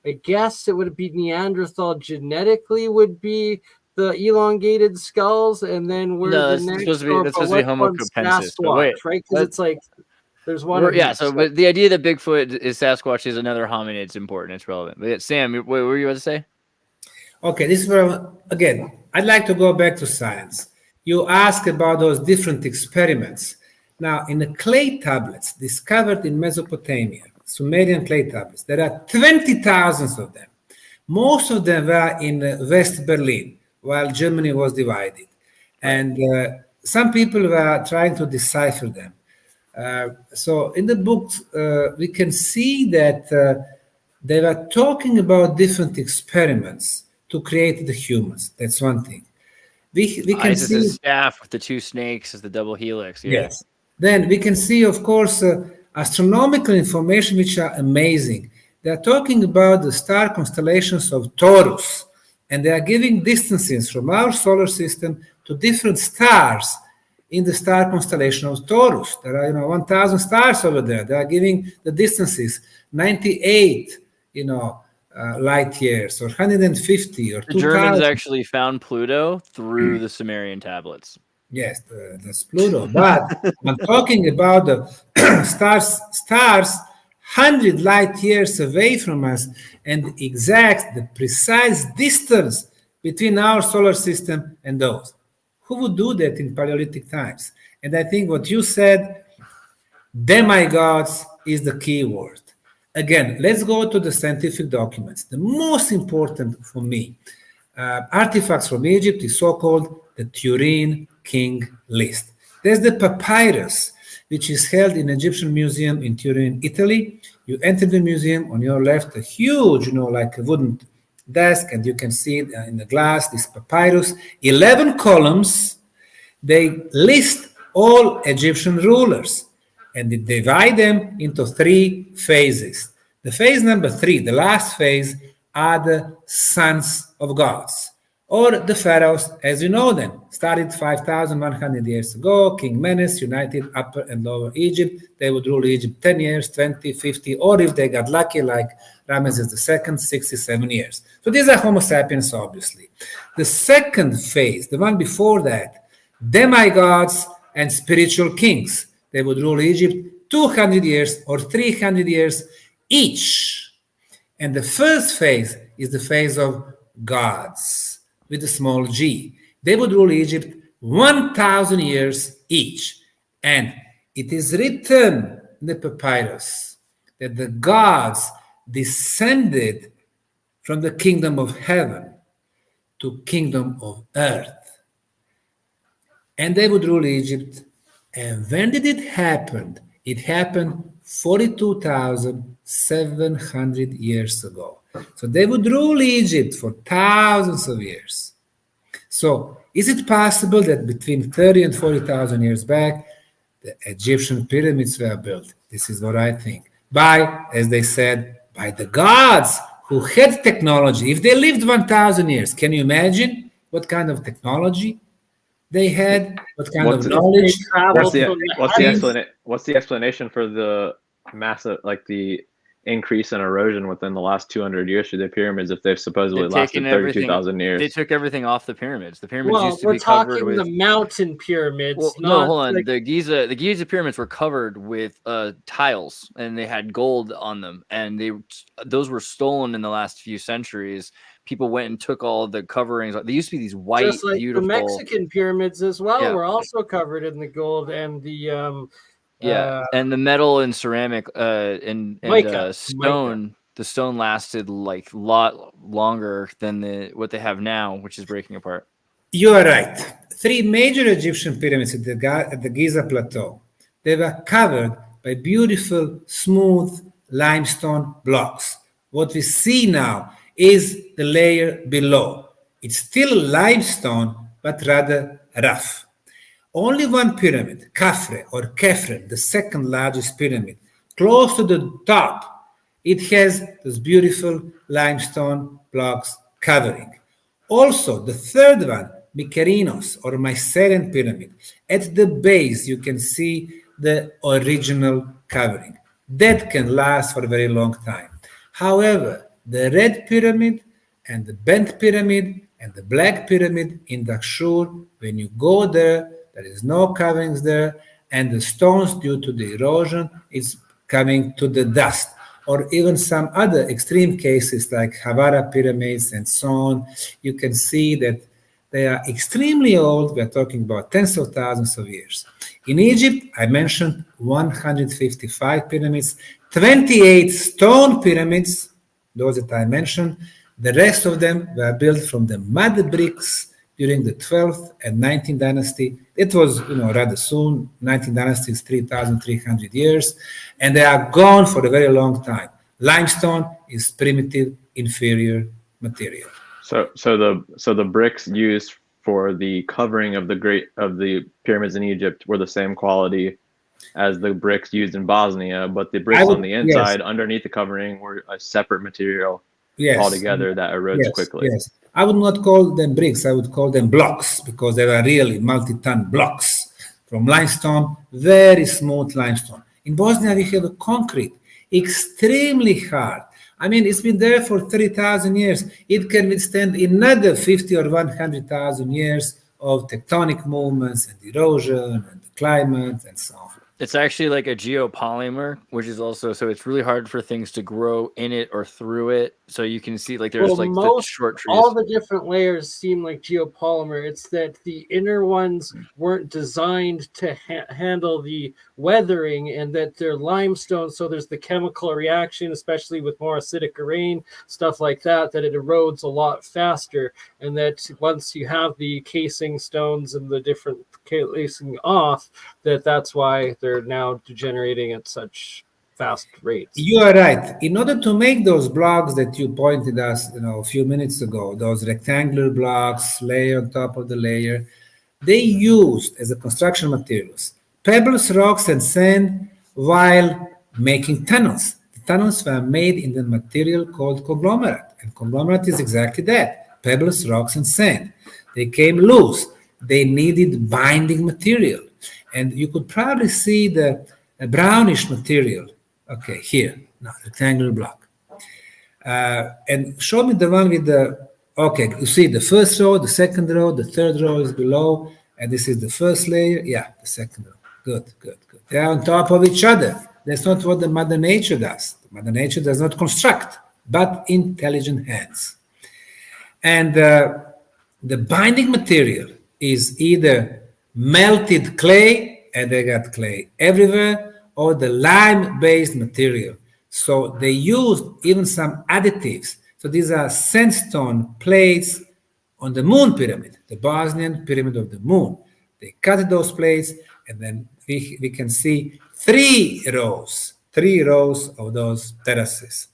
I guess it would be Neanderthal genetically would be the elongated skulls, and then we're the next. That's supposed to be Homo capensis. Wait, right? Because it's like there's one. But the idea that Bigfoot is Sasquatch is another hominid. It's important. It's relevant. But Sam, what were you about to say? Okay, this is where again I'd like to go back to science. You asked about those different experiments. Now, in the clay tablets discovered in Mesopotamia, Sumerian clay tablets, there are 20,000 of them. Most of them were in West Berlin, while Germany was divided. And some people were trying to decipher them. So in the book, we can see that they were talking about different experiments to create the humans. That's one thing. We can see the staff with the 2 snakes as the double helix. Yeah. Yes. Then we can see, of course, astronomical information which are amazing. They are talking about the star constellations of Taurus, and they are giving distances from our solar system to different stars in the star constellation of Taurus. There are, 1,000 stars over there. They are giving the distances 98, light years, or 150, or The Germans 2,000. actually found Pluto through the Sumerian tablets. Yes, that's Pluto. But I'm talking about the stars 100 light years away from us, and the precise distance between our solar system and those. Who would do that in Paleolithic times? And I think what you said, demigods, is the key word. Again, let's go to the scientific documents. The most important for me artifacts from Egypt is so-called the Turin King List. There's the papyrus, which is held in Egyptian Museum in Turin, Italy. You enter the museum, on your left, a huge, like a wooden desk, and you can see it in the glass, this papyrus, 11 columns. They list all Egyptian rulers, and they divide them into 3 phases. The phase number 3, the last phase, are the sons of gods, or the pharaohs as you know them. Started 5,100 years ago. King Menes united Upper and Lower Egypt. They would rule Egypt 10 years, 20, 50, or if they got lucky, like Ramesses II, 67 years. So these are Homo sapiens, obviously. The second phase, the one before that, demigods and spiritual kings. They would rule Egypt 200 years or 300 years each. And the first phase is the phase of gods, with a small g. They would rule Egypt 1,000 years each. And it is written in the papyrus that the gods descended from the kingdom of heaven to kingdom of earth. And they would rule Egypt. And when did it happen? It happened 42,700 years ago. So they would rule Egypt for thousands of years. So is it possible that between 30 and 40,000 years back, the Egyptian pyramids were built? This is what I think. By, as they said, by the gods who had technology. If they lived 1,000 years, can you imagine what kind of technology they had? What kind of knowledge? What's the explanation for the massive, the increase in erosion within the last 200 years through the pyramids if they've supposedly lasted 32,000 years? They took everything off the pyramids. The pyramids used to be covered with... the mountain pyramids. Well, no, hold on. The Giza pyramids were covered with tiles, and they had gold on them, and those were stolen in the last few centuries. People went and took all the coverings. They used to be these white, just like beautiful... the Mexican pyramids as well were also covered in the gold and the and the metal and ceramic and stone. Mica. The stone lasted like a lot longer than what they have now, which is breaking apart. You are right. 3 major Egyptian pyramids at the Giza Plateau. They were covered by beautiful, smooth limestone blocks. What we see now is the layer below. It's still limestone, but rather rough. Only one pyramid, Khafre or Khafre, the second largest pyramid, close to the top, it has those beautiful limestone blocks covering. Also, the third one, Mykerinos or Mycelian pyramid, at the base you can see the original covering. That can last for a very long time. However, the red pyramid and the bent pyramid and the black pyramid in Dahshur, when you go there, there is no coverings there, and the stones, due to the erosion, is coming to the dust. Or even some other extreme cases like Hawara pyramids and so on, you can see that they are extremely old. We are talking about tens of thousands of years. In Egypt, I mentioned 155 pyramids, 28 stone pyramids, those that I mentioned. The rest of them were built from the mud bricks during the 12th and 19th dynasty. It was, rather soon. 19th dynasty is 3,300 years, and they are gone for a very long time. Limestone is primitive, inferior material. So the bricks used for the covering of the pyramids in Egypt were the same quality as the bricks used in Bosnia, but the bricks on the inside, underneath the covering, were a separate material altogether that erodes quickly. Yes, I would not call them bricks. I would call them blocks, because they were really multi-ton blocks from limestone, very smooth limestone. In Bosnia, we have a concrete, extremely hard. I mean, it's been there for 30,000 years. It can withstand another 50 or 100,000 years of tectonic movements and erosion and climate and so on. It's actually like a geopolymer, which is also, so it's really hard for things to grow in it or through it. So you can see like there's the short trees. All the different layers seem like geopolymer. It's that the inner ones weren't designed to handle the weathering, and that they're limestone. So there's the chemical reaction, especially with more acidic rain, stuff like that, that it erodes a lot faster. And that once you have the casing stones and the different casing off, that's why they're now degenerating at such fast rates. You are right. In order to make those blocks that you pointed us, a few minutes ago, those rectangular blocks, layer on top of the layer, they used as a construction materials pebbles, rocks, and sand while making tunnels. The tunnels were made in the material called conglomerate, and conglomerate is exactly that: pebbles, rocks, and sand. They came loose. They needed binding material, and you could probably see the brownish material. Okay, here, now, rectangular block. And show me the one with the, okay, you see the first row, the second row, the third row is below, and this is the first layer. Yeah, the second row. Good. They're on top of each other. That's not what the Mother Nature does. Mother Nature does not construct, but intelligent hands. And the binding material is either melted clay, and they got clay everywhere, or the lime-based material. So they used even some additives. So these are sandstone plates on the moon pyramid, the Bosnian pyramid of the moon. They cut those plates, and then we can see three rows of those terraces.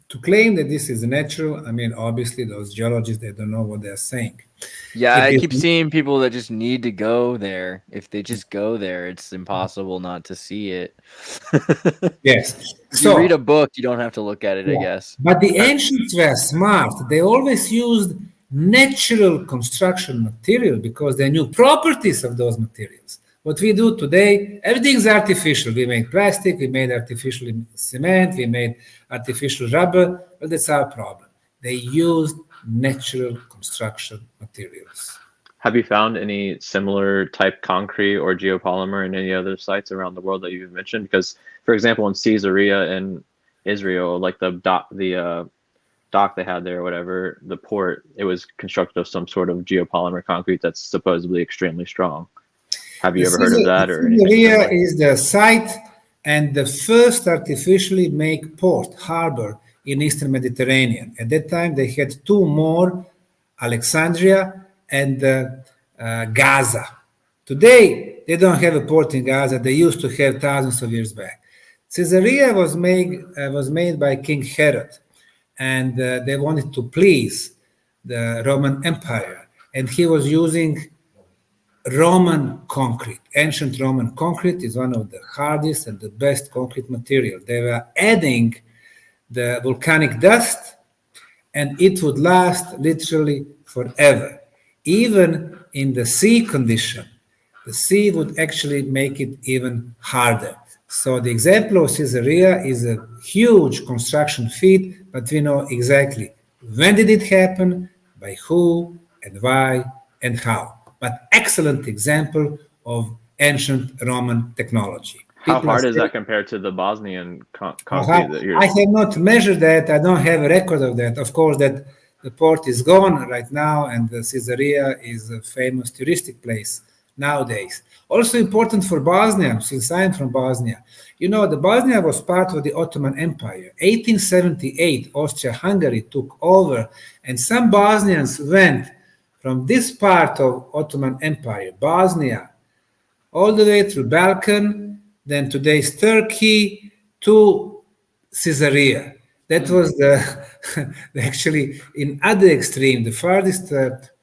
To claim that this is natural, I mean, obviously those geologists, they don't know what they're saying. Yeah, I keep seeing people that just need to go there. If they just go there, it's impossible not to see it. Yes. If you read a book, you don't have to look at it, I guess. But the ancients were smart. They always used natural construction material because they knew properties of those materials. What we do today, everything's artificial. We made plastic, we made artificial cement, we made artificial rubber. Well, that's our problem. They used natural construction materials. Have you found any similar type concrete or geopolymer in any other sites around the world that you've mentioned? Because, for example, in Caesarea in Israel, like the dock they had there or whatever, the port, it was constructed of some sort of geopolymer concrete that's supposedly extremely strong. Have you ever heard of that? Or Caesarea is the site and the first artificially made port, harbor in Eastern Mediterranean. At that time, they had two more, Alexandria and Gaza. Today, they don't have a port in Gaza. They used to have thousands of years back. Caesarea was made by King Herod, and they wanted to please the Roman Empire, and he was using Roman concrete. Ancient Roman concrete is one of the hardest and the best concrete material. They were adding the volcanic dust, and it would last literally forever. Even in the sea condition, the sea would actually make it even harder. So the example of Caesarea is a huge construction feat, but we know exactly when did it happen, by who, and why, and how. But excellent example of ancient Roman technology. How hard is that compared to the Bosnian concrete that you're... I have not measured that. I don't have a record of that. Of course, that the port is gone right now, and the Caesarea is a famous touristic place nowadays. Also important for Bosnia, since I'm from Bosnia. You know, the Bosnia was part of the Ottoman Empire. 1878, Austria-Hungary took over, and some Bosnians went from this part of Ottoman Empire, Bosnia, all the way through Balkan, then today's Turkey, to Caesarea. That was actually in other extreme, the farthest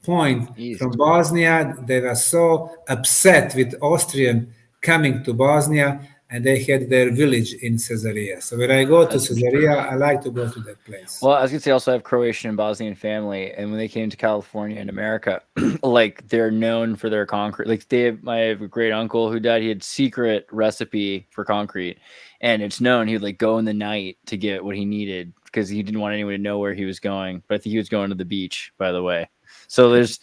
point from Bosnia. They were so upset with Austrian coming to Bosnia, and they had their village in Caesarea. So when I go to Caesarea, I like to go to that place. Well, I was gonna say, I also have Croatian and Bosnian family, and when they came to California and America, like they're known for their concrete. Like I have a great uncle who died. He had secret recipe for concrete, and it's known he'd like go in the night to get what he needed because he didn't want anyone to know where he was going. But I think he was going to the beach, by the way. So there's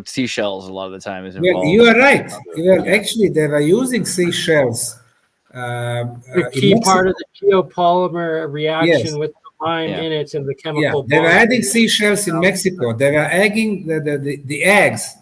seashells a lot of the time is involved. Yeah, you are right. Actually, they were using seashells. The key part of the geopolymer reaction with the lime in it and the chemical. They were adding seashells in Mexico. They were adding the eggs,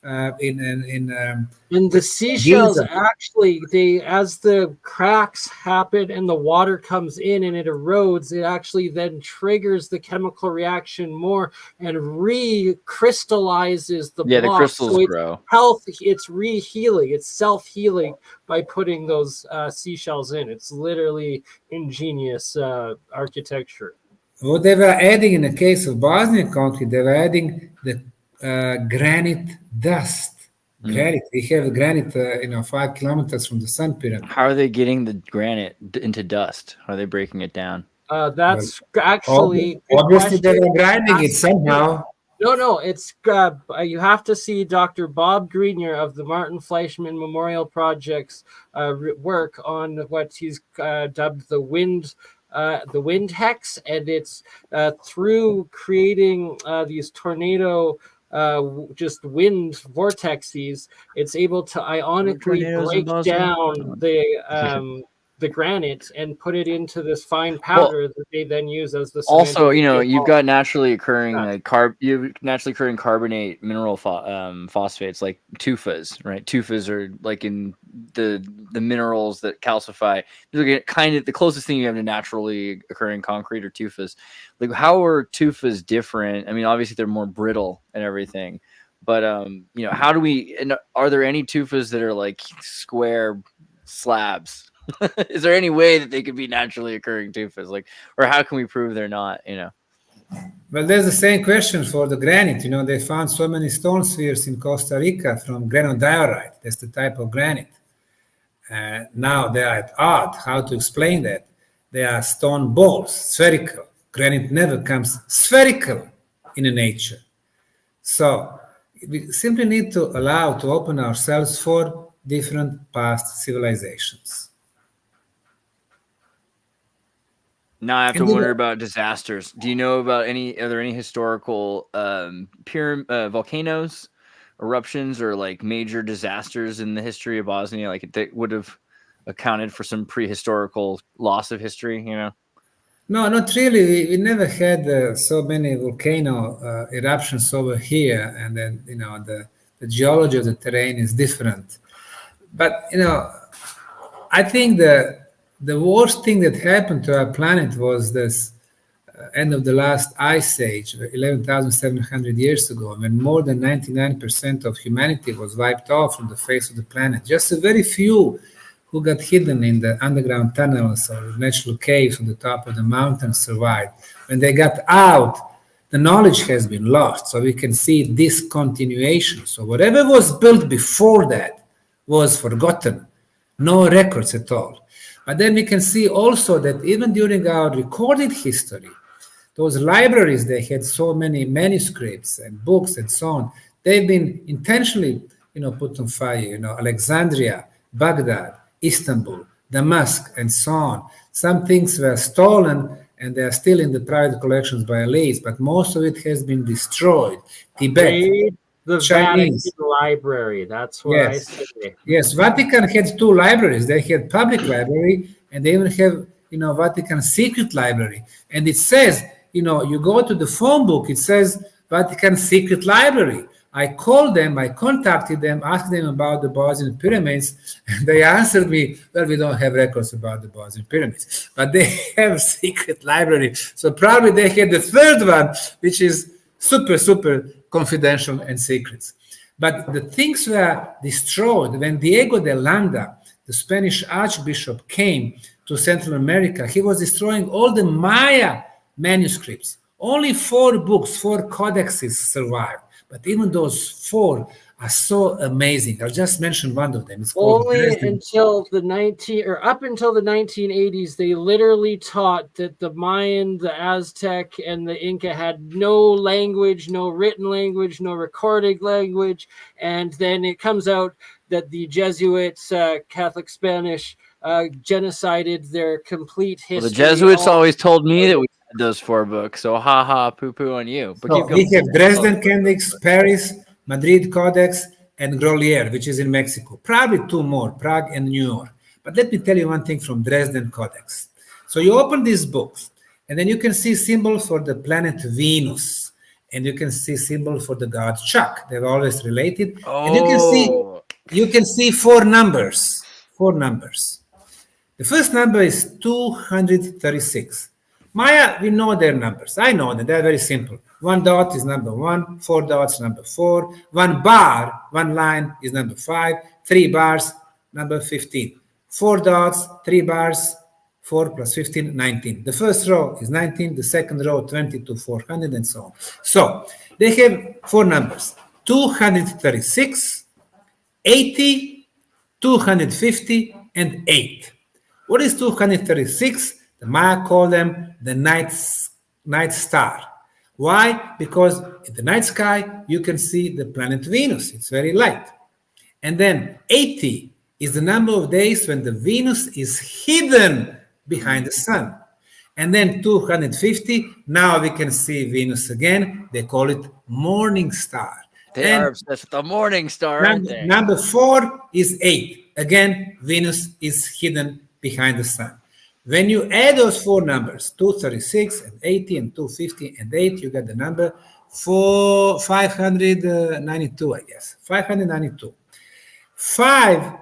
and the seashells actually, as the cracks happen and the water comes in and it erodes, it actually then triggers the chemical reaction more and recrystallizes the block. The crystals so grow. It's rehealing. It's self-healing by putting those seashells in. It's literally ingenious architecture. What they were adding in the case of Bosnian concrete, they were adding the granite dust. Granite. We have granite, 5 kilometers from the Sun Pyramid. How are they getting the granite into dust? How are they breaking it down? That's actually obviously they were grinding it somehow. No, it's you have to see Dr. Bob Grenier of the Martin Fleischmann Memorial Project's work on what he's dubbed the wind hex, and it's through creating these tornado just wind vortexes, it's able to ionically break down the granite and put it into this fine powder that they then use as the also you've got naturally occurring carbonate mineral phosphates like tufas, right? Tufas are like in the minerals that calcify. Kind of the closest thing you have to naturally occurring concrete or tufas. Like, how are tufas different? I mean, obviously they're more brittle and everything, but how do we? And are there any tufas that are like square slabs? Is there any way that they could be naturally occurring tufas? Like, or how can we prove they're not? Well, there's the same question for the granite. They found so many stone spheres in Costa Rica from granodiorite. That's the type of granite. Now they are at odds. How to explain that? They are stone balls, spherical. Granite never comes spherical in nature. So we simply need to open ourselves for different past civilizations. Now I have to wonder about disasters. Do you know about are there any historical volcanoes, eruptions, or like major disasters in the history of Bosnia? Like that would have accounted for some prehistorical loss of history, No, not really. We never had so many volcano eruptions over here, and then the geology of the terrain is different. But I think the worst thing that happened to our planet was this end of the last ice age, 11,700 years ago, when more than 99% of humanity was wiped off from the face of the planet. Just a very few who got hidden in the underground tunnels or natural caves on the top of the mountains survived. When they got out, the knowledge has been lost. So we can see discontinuation. So whatever was built before that was forgotten. No records at all. But then we can see also that even during our recorded history, those libraries, they had so many manuscripts and books and so on. They've been intentionally, put on fire. Alexandria, Baghdad, Istanbul, Damascus, and so on. Some things were stolen and they are still in the private collections by elites, but most of it has been destroyed. Tibet, the Chinese Vatican Library. That's what I say. Yes, Vatican had 2 libraries. They had public library, and they even have, Vatican secret library. And it says, you go to the phone book, it says Vatican secret library. I called them, I contacted them, asked them about the Bosnian pyramids, and they answered me, well, we don't have records about the Bosnian pyramids, but they have secret library. So probably they had the third one, which is super, super confidential and secrets. But the things were destroyed when Diego de Landa, the Spanish archbishop, came to Central America. He was destroying all the Maya manuscripts. Only 4 books, 4 codexes survived. But even those 4 are so amazing. I'll just mention one of them. It's called Only Dresden. until up until the 1980s, they literally taught that the Mayan, the Aztec, and the Inca had no language, no written language, no recorded language. And then it comes out that the Jesuits, Catholic Spanish, genocided their complete history. Well, the Jesuits always told me that we had those 4 books, so ha poo poo on you. But So we have Dresden Codex, Paris, Madrid Codex, and Grolier, which is in Mexico. Probably 2 more, Prague and New York. But let me tell you one thing from Dresden Codex. So you open these books, and then you can see symbols for the planet Venus, and you can see symbols for the god Chuck. They're always related. And you can see 4 numbers. 4 numbers. The first number is 236. Maya, we know their numbers. I know that they're very simple. 1 dot is number 1, 4 dots number 4, 1 bar, 1 line is number 5, 3 bars, number 15. 4 dots, 3 bars, 4 plus 15, 19. The first row is 19, the second row 20 to 400, and so on. So they have 4 numbers: 236, 80, 250, and 8. What is 236? The Maya call them the night star. Why? Because in the night sky, you can see the planet Venus. It's very light. And then 80 is the number of days when the Venus is hidden behind the sun. And then 250, now we can see Venus again. They call it morning star. They are obsessed with the morning star, aren't they? Number 4 is 8. Again, Venus is hidden behind the sun. When you add those 4 numbers, 236 and 80 and 250 and 8, you get the number 592, I guess. 592. 5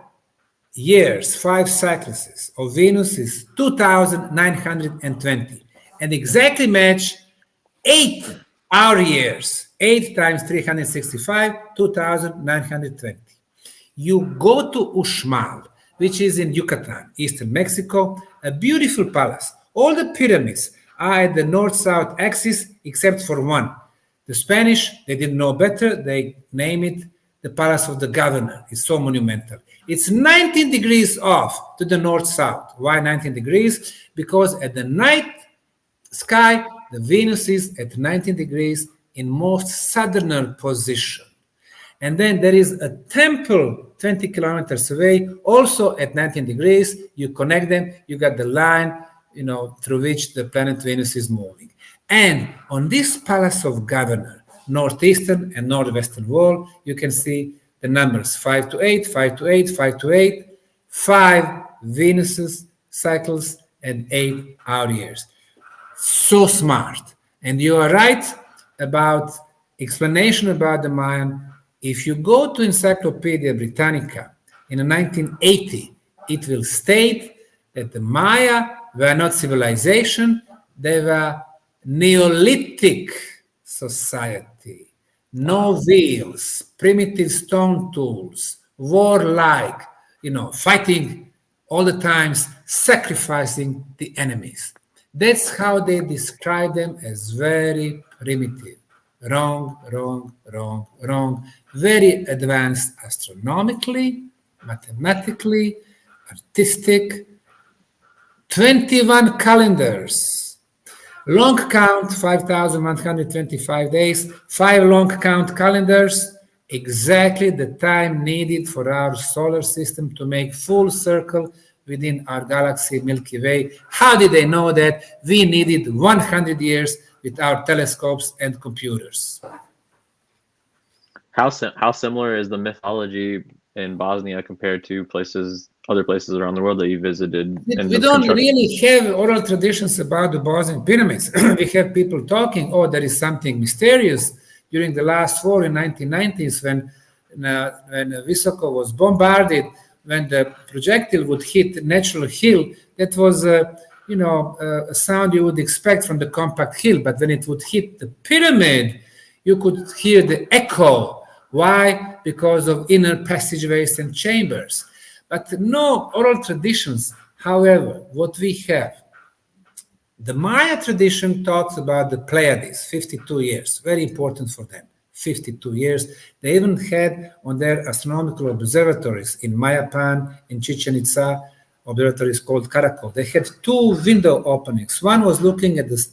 years, 5 cycluses of Venus is 2,920. And exactly match 8 hour years. 8 times 365, 2,920. You go to Uxmal, which is in Yucatan, eastern Mexico, a beautiful palace. All the pyramids are at the north-south axis except for one. The Spanish, they didn't know better. They name it the Palace of the Governor. It's so monumental. It's 19 degrees off to the north-south. Why 19 degrees? Because at the night sky, the Venus is at 19 degrees in most southern position. And then there is a temple 20 kilometers away, also at 19 degrees. You connect them, you got the line, through which the planet Venus is moving. And on this Palace of Governor, northeastern and northwestern wall, you can see the numbers 5 to 8, 5 to 8, 5 to 8, 5 Venuses, cycles, and 8 hour years. So smart. And you are right about explanation about the Mayan. If you go to Encyclopedia Britannica in 1980, it will state that the Maya were not civilization, they were Neolithic society. No wheels, primitive stone tools, warlike, fighting all the times, sacrificing the enemies. That's how they describe them, as very primitive. Wrong, wrong, wrong, wrong. Very advanced astronomically, mathematically, artistic. 21 calendars. Long count, 5,125 days. 5 long count calendars. Exactly the time needed for our solar system to make full circle within our galaxy Milky Way. How did they know that? We needed 100 years with our telescopes and computers. How similar is the mythology in Bosnia compared to other places around the world that you visited? We don't really have oral traditions about the Bosnian pyramids. We have people talking, there is something mysterious. During the last war in 1990s, when Visoko was bombarded, when the projectile would hit natural hill, that was a sound you would expect from the compact hill, but when it would hit the pyramid, you could hear the echo. Why? Because of inner passageways and chambers. But no oral traditions. However, what we have, the Maya tradition talks about the Pleiades, 52 years, very important for them. 52 years. They even had on their astronomical observatories in Mayapan, in Chichen Itza, observatories called Caracol. They had 2 window openings. One was looking at the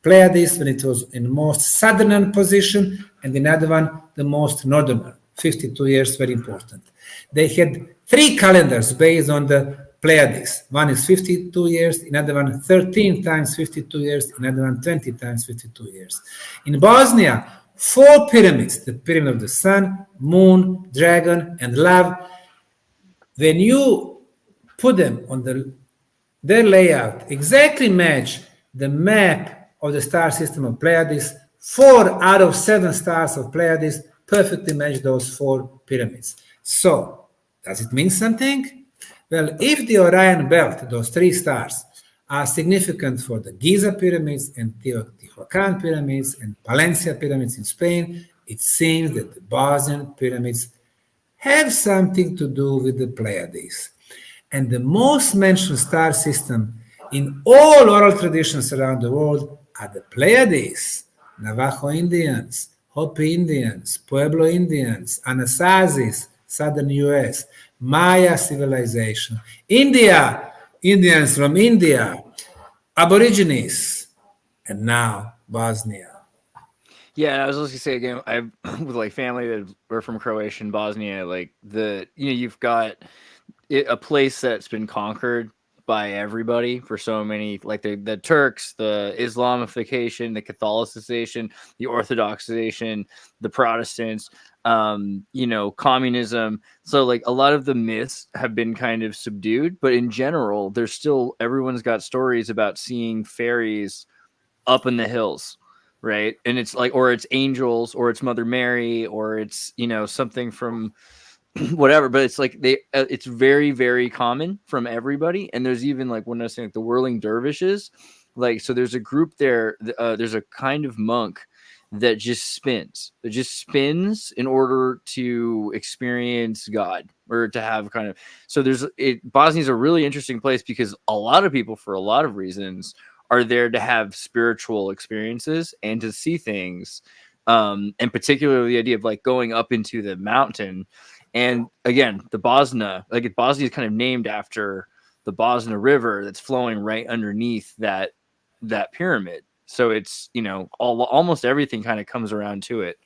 Pleiades when it was in the most southern position, and another one the most northern. 52 years, very important. They had 3 calendars based on the Pleiades. One is 52 years, another one 13 times 52 years, another one 20 times 52 years. In Bosnia, 4 pyramids, the pyramid of the sun, moon, dragon, and love. When you put them on their layout, exactly match the map of the star system of Pleiades. 4 out of 7 stars of Pleiades perfectly match those 4 pyramids. So, does it mean something? Well, if the Orion belt, those 3 stars, are significant for the Giza pyramids and Teotihuacan pyramids and Palencia pyramids in Spain, it seems that the Bosnian pyramids have something to do with the Pleiades. And the most mentioned star system in all oral traditions around the world are the Pleiades, Navajo Indians, Hopi Indians, Pueblo Indians, Anasazis, southern US, Maya civilization, India, Indians from India, Aborigines, and now Bosnia. Yeah, I was just gonna say again, I with like family that were from Croatia and Bosnia, like you've got a place that's been conquered by everybody for so many, like the Turks, the Islamification, the Catholicization, the Orthodoxization, the Protestants, communism. So like a lot of the myths have been kind of subdued, but in general, there's still, everyone's got stories about seeing fairies up in the hills, right? And it's like, or it's angels, or it's Mother Mary, or it's, something from whatever, but it's like it's very, very common from everybody. And there's even like when I was saying like the whirling dervishes, like, so there's a group there, there's a kind of monk that just spins in order to experience God, or to have kind of, so Bosnia's a really interesting place because a lot of people, for a lot of reasons, are there to have spiritual experiences and to see things, and particularly the idea of like going up into the mountain. And again, the Bosna is kind of named after the Bosna River that's flowing right underneath that pyramid. So it's, almost everything kind of comes around to it.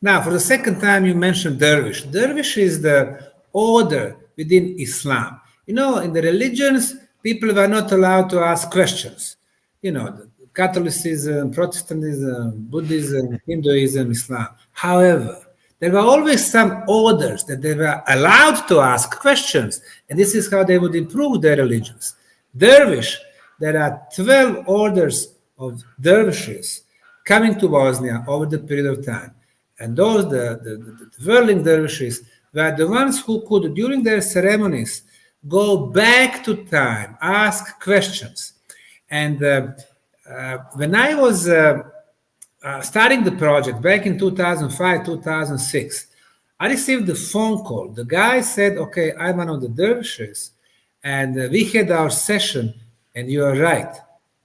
Now, for the second time, you mentioned dervish. Dervish is the order within Islam. In the religions, people were not allowed to ask questions. Catholicism, Protestantism, Buddhism, Hinduism, Islam. However, there were always some orders that they were allowed to ask questions, and this is how they would improve their religions. Dervish, there are 12 orders of dervishes coming to Bosnia over the period of time. And those, the whirling dervishes, were the ones who could, during their ceremonies, go back to time, ask questions. And when I was starting the project back in 2005, 2006, I received a phone call. The guy said, okay, I'm one of the dervishes, and we had our session, and you are right.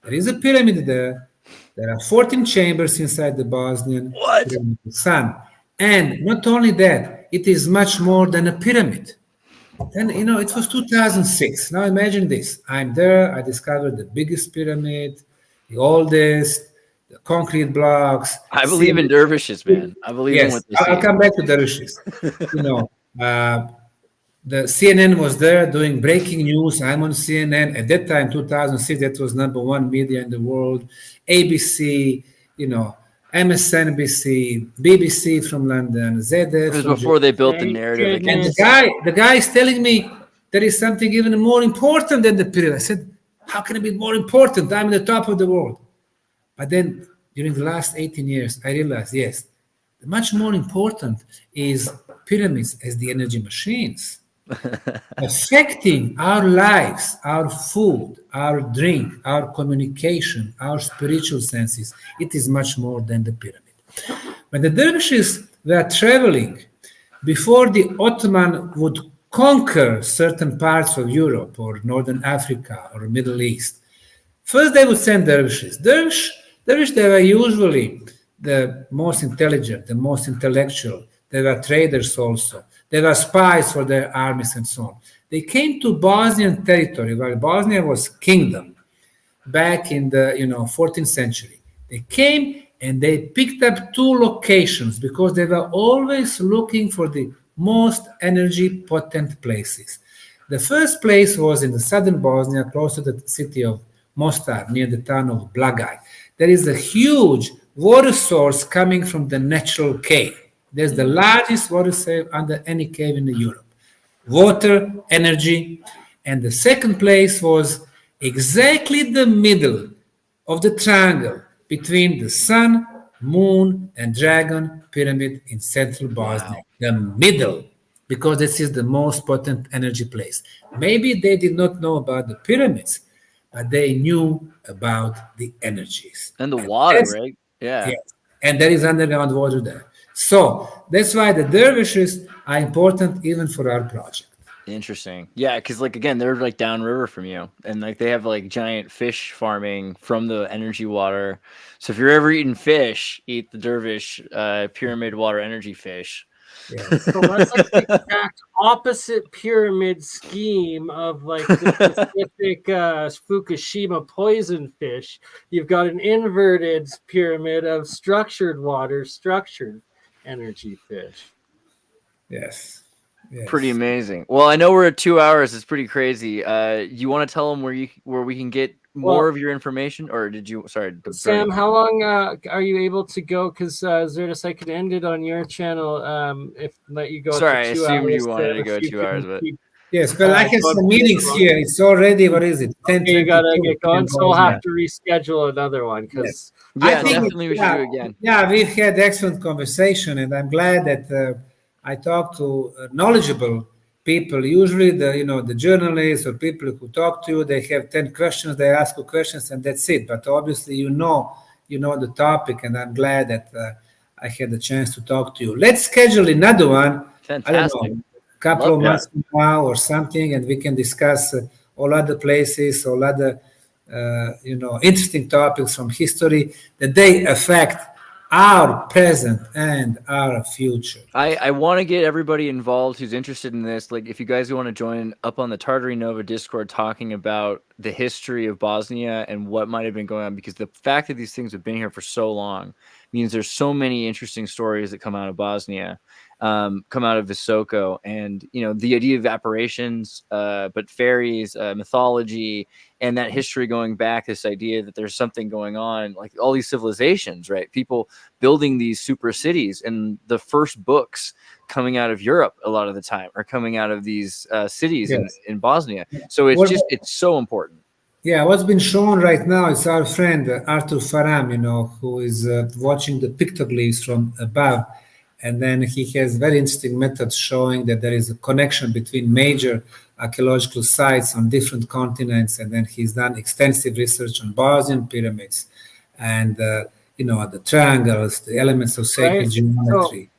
There is a pyramid there. There are 14 chambers inside the Bosnian sun. And not only that, it is much more than a pyramid. And, it was 2006. Now imagine this. I'm there. I discovered the biggest pyramid, the oldest, the concrete blocks. I believe in dervishes, man. I believe in what they say. I'll come back to dervishes. The CNN was there doing breaking news. I'm on CNN. At that time, 2006, that was #1 media in the world. ABC, MSNBC, BBC from London, ZDF. It was before they built the narrative And against the guy is telling me there is something even more important than the pyramid. I said, how can it be more important? I'm at the top of the world. But then during the last 18 years, I realized, yes, much more important is pyramids as the energy machines. Affecting our lives, our food, our drink, our communication, our spiritual senses. It is much more than the pyramid. When the dervishes were traveling, before the Ottoman would conquer certain parts of Europe or Northern Africa or Middle East, first they would send dervishes. Dervish, they were usually the most intelligent, the most intellectual. They were traders also. They were spies for their armies and so on. They came to Bosnian territory, where Bosnia was kingdom back in the 14th century. They came and they picked up two locations because they were always looking for the most energy potent places. The first place was in the southern Bosnia, close to the city of Mostar, near the town of Blagaj. There is a huge water source coming from the natural cave. There's the largest water source under any cave in Europe. Water, energy. And the second place was exactly the middle of the triangle between the sun, moon, and dragon pyramid in central Bosnia. The middle, because this is the most potent energy place. Maybe they did not know about the pyramids, but they knew about the energies. And the water, right? Yeah. Yes. And there is underground water there. So that's why the dervishes are important even for our project. Interesting. Yeah, because like again, they're like downriver from you, and like they have like giant fish farming from the energy water. So if you're ever eating fish, eat the dervish pyramid water energy fish. Yeah. So that's like the exact opposite pyramid scheme of like the specific Fukushima poison fish. You've got an inverted pyramid of structured water, structured energy fish. Yes. Yes. Pretty amazing. Well, I know we're at 2 hours. It's pretty crazy. You want to tell them where we can get more of your information, or did you? Sorry, Sam. How long are you able to go? Because Zertis, I could end it on your channel if let you go. Sorry, I 2 assumed hours you wanted to go 2 hours, but yes, but I have some meetings here. It's already, what is it? 10, you gotta get going, so we'll have to reschedule another one because yeah, definitely we should do it again. Yeah, we've had excellent conversation, and I'm glad that I talk to knowledgeable people. Usually, the journalists or people who talk to you, they have 10 questions. They ask you questions, and that's it. But obviously, you know the topic, and I'm glad that I had the chance to talk to you. Let's schedule another one. Fantastic. I don't know, a couple of months from now or something, and we can discuss all other places, all other interesting topics from history that they affect our present and our future. I want to get everybody involved who's interested in this. Like, if you guys want to join up on the Tartary Nova Discord talking about the history of Bosnia and what might have been going on, because the fact that these things have been here for so long means there's so many interesting stories that come out of Bosnia, come out of Visoko, and the idea of apparitions, but fairies, mythology, and that history going back, this idea that there's something going on, like all these civilizations, right? People building these super cities, and the first books coming out of Europe a lot of the time are coming out of these cities in Bosnia. So it's so important. Yeah, what's been shown right now is our friend Arthur Faram, who is watching the pictoglyphs from above. And then he has very interesting methods showing that there is a connection between major archaeological sites on different continents. And then he's done extensive research on Bosnian pyramids and, the triangles, the elements of sacred geometry.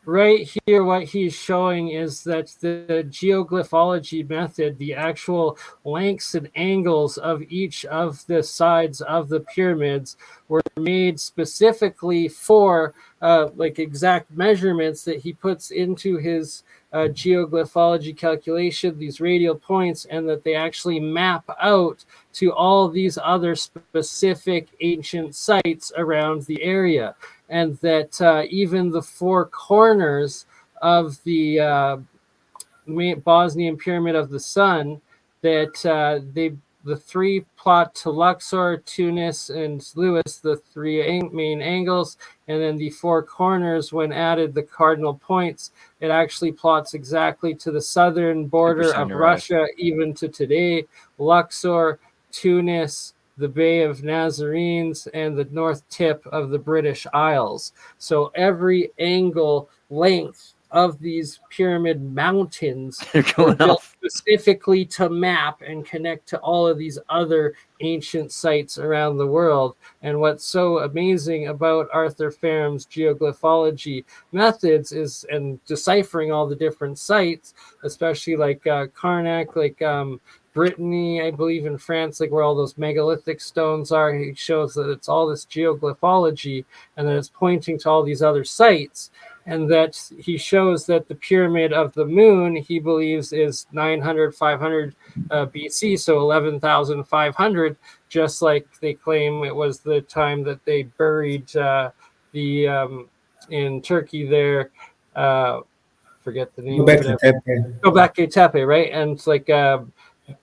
Right here, what he's showing is that the geoglyphology method, the actual lengths and angles of each of the sides of the pyramids were made specifically for exact measurements that he puts into his geoglyphology calculation, these radial points, and that they actually map out to all these other specific ancient sites around the area. And that even the four corners of the Bosnian Pyramid of the Sun, that the three plot to Luxor, Tunis, and Lewis, the three main angles, and then the four corners, when added the cardinal points, it actually plots exactly to the southern border of Russia, even to today. Luxor, Tunis, the Bay of Nazarenes, and the north tip of the British Isles. So every angle length of these pyramid mountains They're were going built off. specifically to map and connect to all of these other ancient sites around the world. And what's so amazing about Arthur Pharam's geoglyphology methods is, and deciphering all the different sites, especially like Karnak, like Brittany, I believe in France, like where all those megalithic stones are. He shows that it's all this geoglyphology and that it's pointing to all these other sites. And that he shows that the pyramid of the moon, he believes, is 900, 500 BC, so 11,500, just like they claim it was the time that they buried in Turkey there, forget the name of it. Göbekli Tepe, right? And it's like the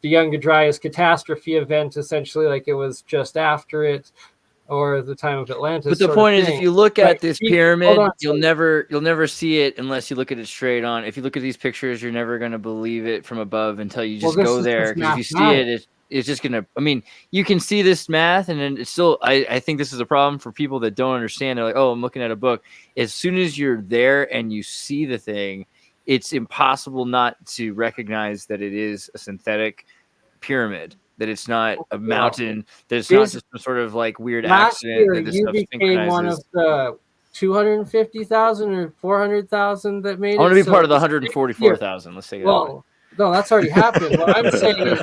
Younger Dryas catastrophe event, essentially, like it was just after it, or the time of Atlantis. But the point is, if you look at this pyramid, you'll never see it unless you look at it straight on. If you look at these pictures, you're never going to believe it from above until you just go there. Because if you see it, it's just going to, I mean, you can see this math, and then it's still, I think this is a problem for people that don't understand. They're like, oh, I'm looking at a book. As soon as you're there and you see the thing, it's impossible not to recognize that it is a synthetic pyramid, that it's not a mountain, that it's not just some sort of like weird accident. Year, that this you stuff became one of the 250,000 or 400,000 that made it. I want to be part of the 144,000. Let's take it that way. No, that's already happened. What I'm saying is,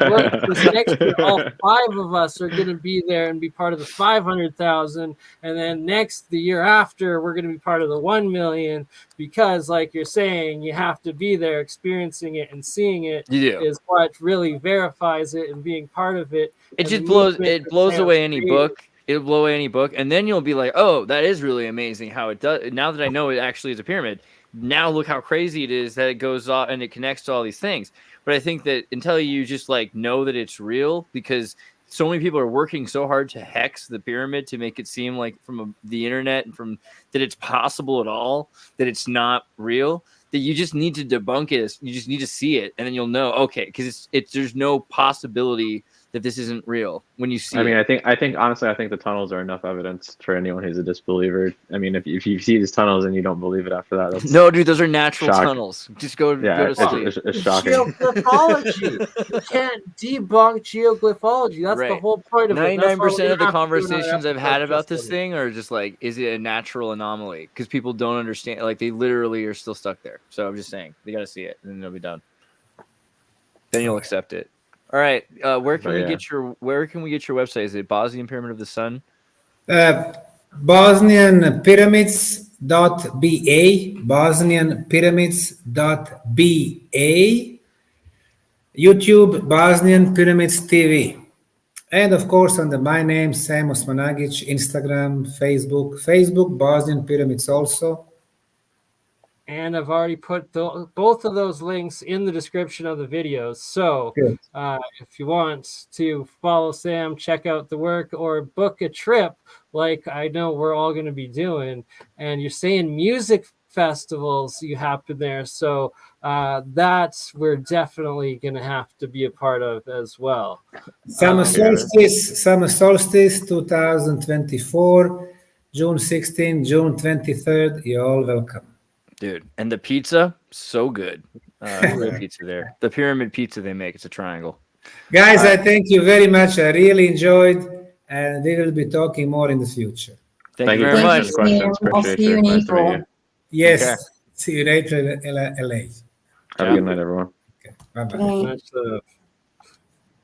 this next year, all 5 of us are going to be there and be part of the 500,000, and then the year after, we're going to be part of the 1 million. Because, like you're saying, you have to be there, experiencing it and seeing it is what really verifies it, and being part of it. It just blows away any book. It'll blow away any book, and then you'll be like, "Oh, that is really amazing how it does." Now that I know it actually is a pyramid. Now look how crazy it is that it goes off and it connects to all these things. But I think that until you just like know that it's real, because so many people are working so hard to hex the pyramid to make it seem like from the internet and from that it's possible at all, that it's not real, that you just need to debunk it. You just need to see it, and then you'll know, okay, because there's no possibility that this isn't real when you see it. I think honestly, I think the tunnels are enough evidence for anyone who's a disbeliever. I mean, if you see these tunnels and you don't believe it after that, that's no, dude, those are natural tunnels. Just go to sleep. It's shocking. Geoglyphology. You can't debunk geoglyphology. That's the whole point of it. 99% of the conversations I've had about this thing are just like, is it a natural anomaly? Because people don't understand. Like, they literally are still stuck there. So I'm just saying, they got to see it, and then it'll be done. Then you'll accept it. All right, where can we get your website? Is it Bosnian Pyramid of the Sun? Bosnian Pyramids.ba, Bosnian Pyramids.ba, YouTube Bosnian Pyramids TV, and of course under my name, Sam Osmanagić, Instagram, Facebook Bosnian Pyramids also. And I've already put both of those links in the description of the videos. So if you want to follow Sam, check out the work, or book a trip like I know we're all going to be doing. And you're saying music festivals you happen there. So that's we're definitely going to have to be a part of as well. Summer Solstice 2024, June 16, June 23rd. You're all welcome. Dude, and the pizza, so good. Great pizza there. The pyramid pizza they make, it's a triangle. Guys, I thank you very much. I really enjoyed, and we will be talking more in the future. Thank you very much. I'll see you in April. Yes, okay. See you in April in LA. Have a good night, everyone. Okay. Bye-bye.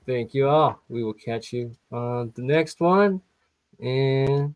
Thank you all. We will catch you on the next one. And...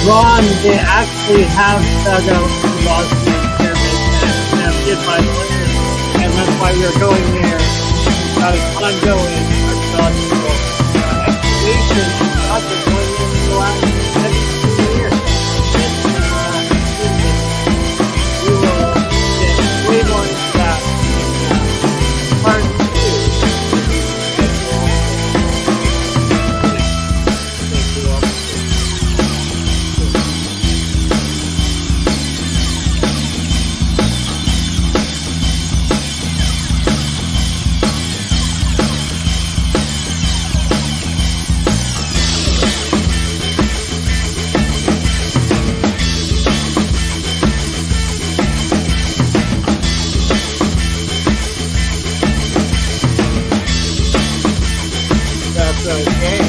Ron, they actually have dug out the Bosnian pyramids and did my question, and that's why we're going there. It's ongoing archaeological excavation project going in the last 17 years. We will get way more into that in part 2. Okay.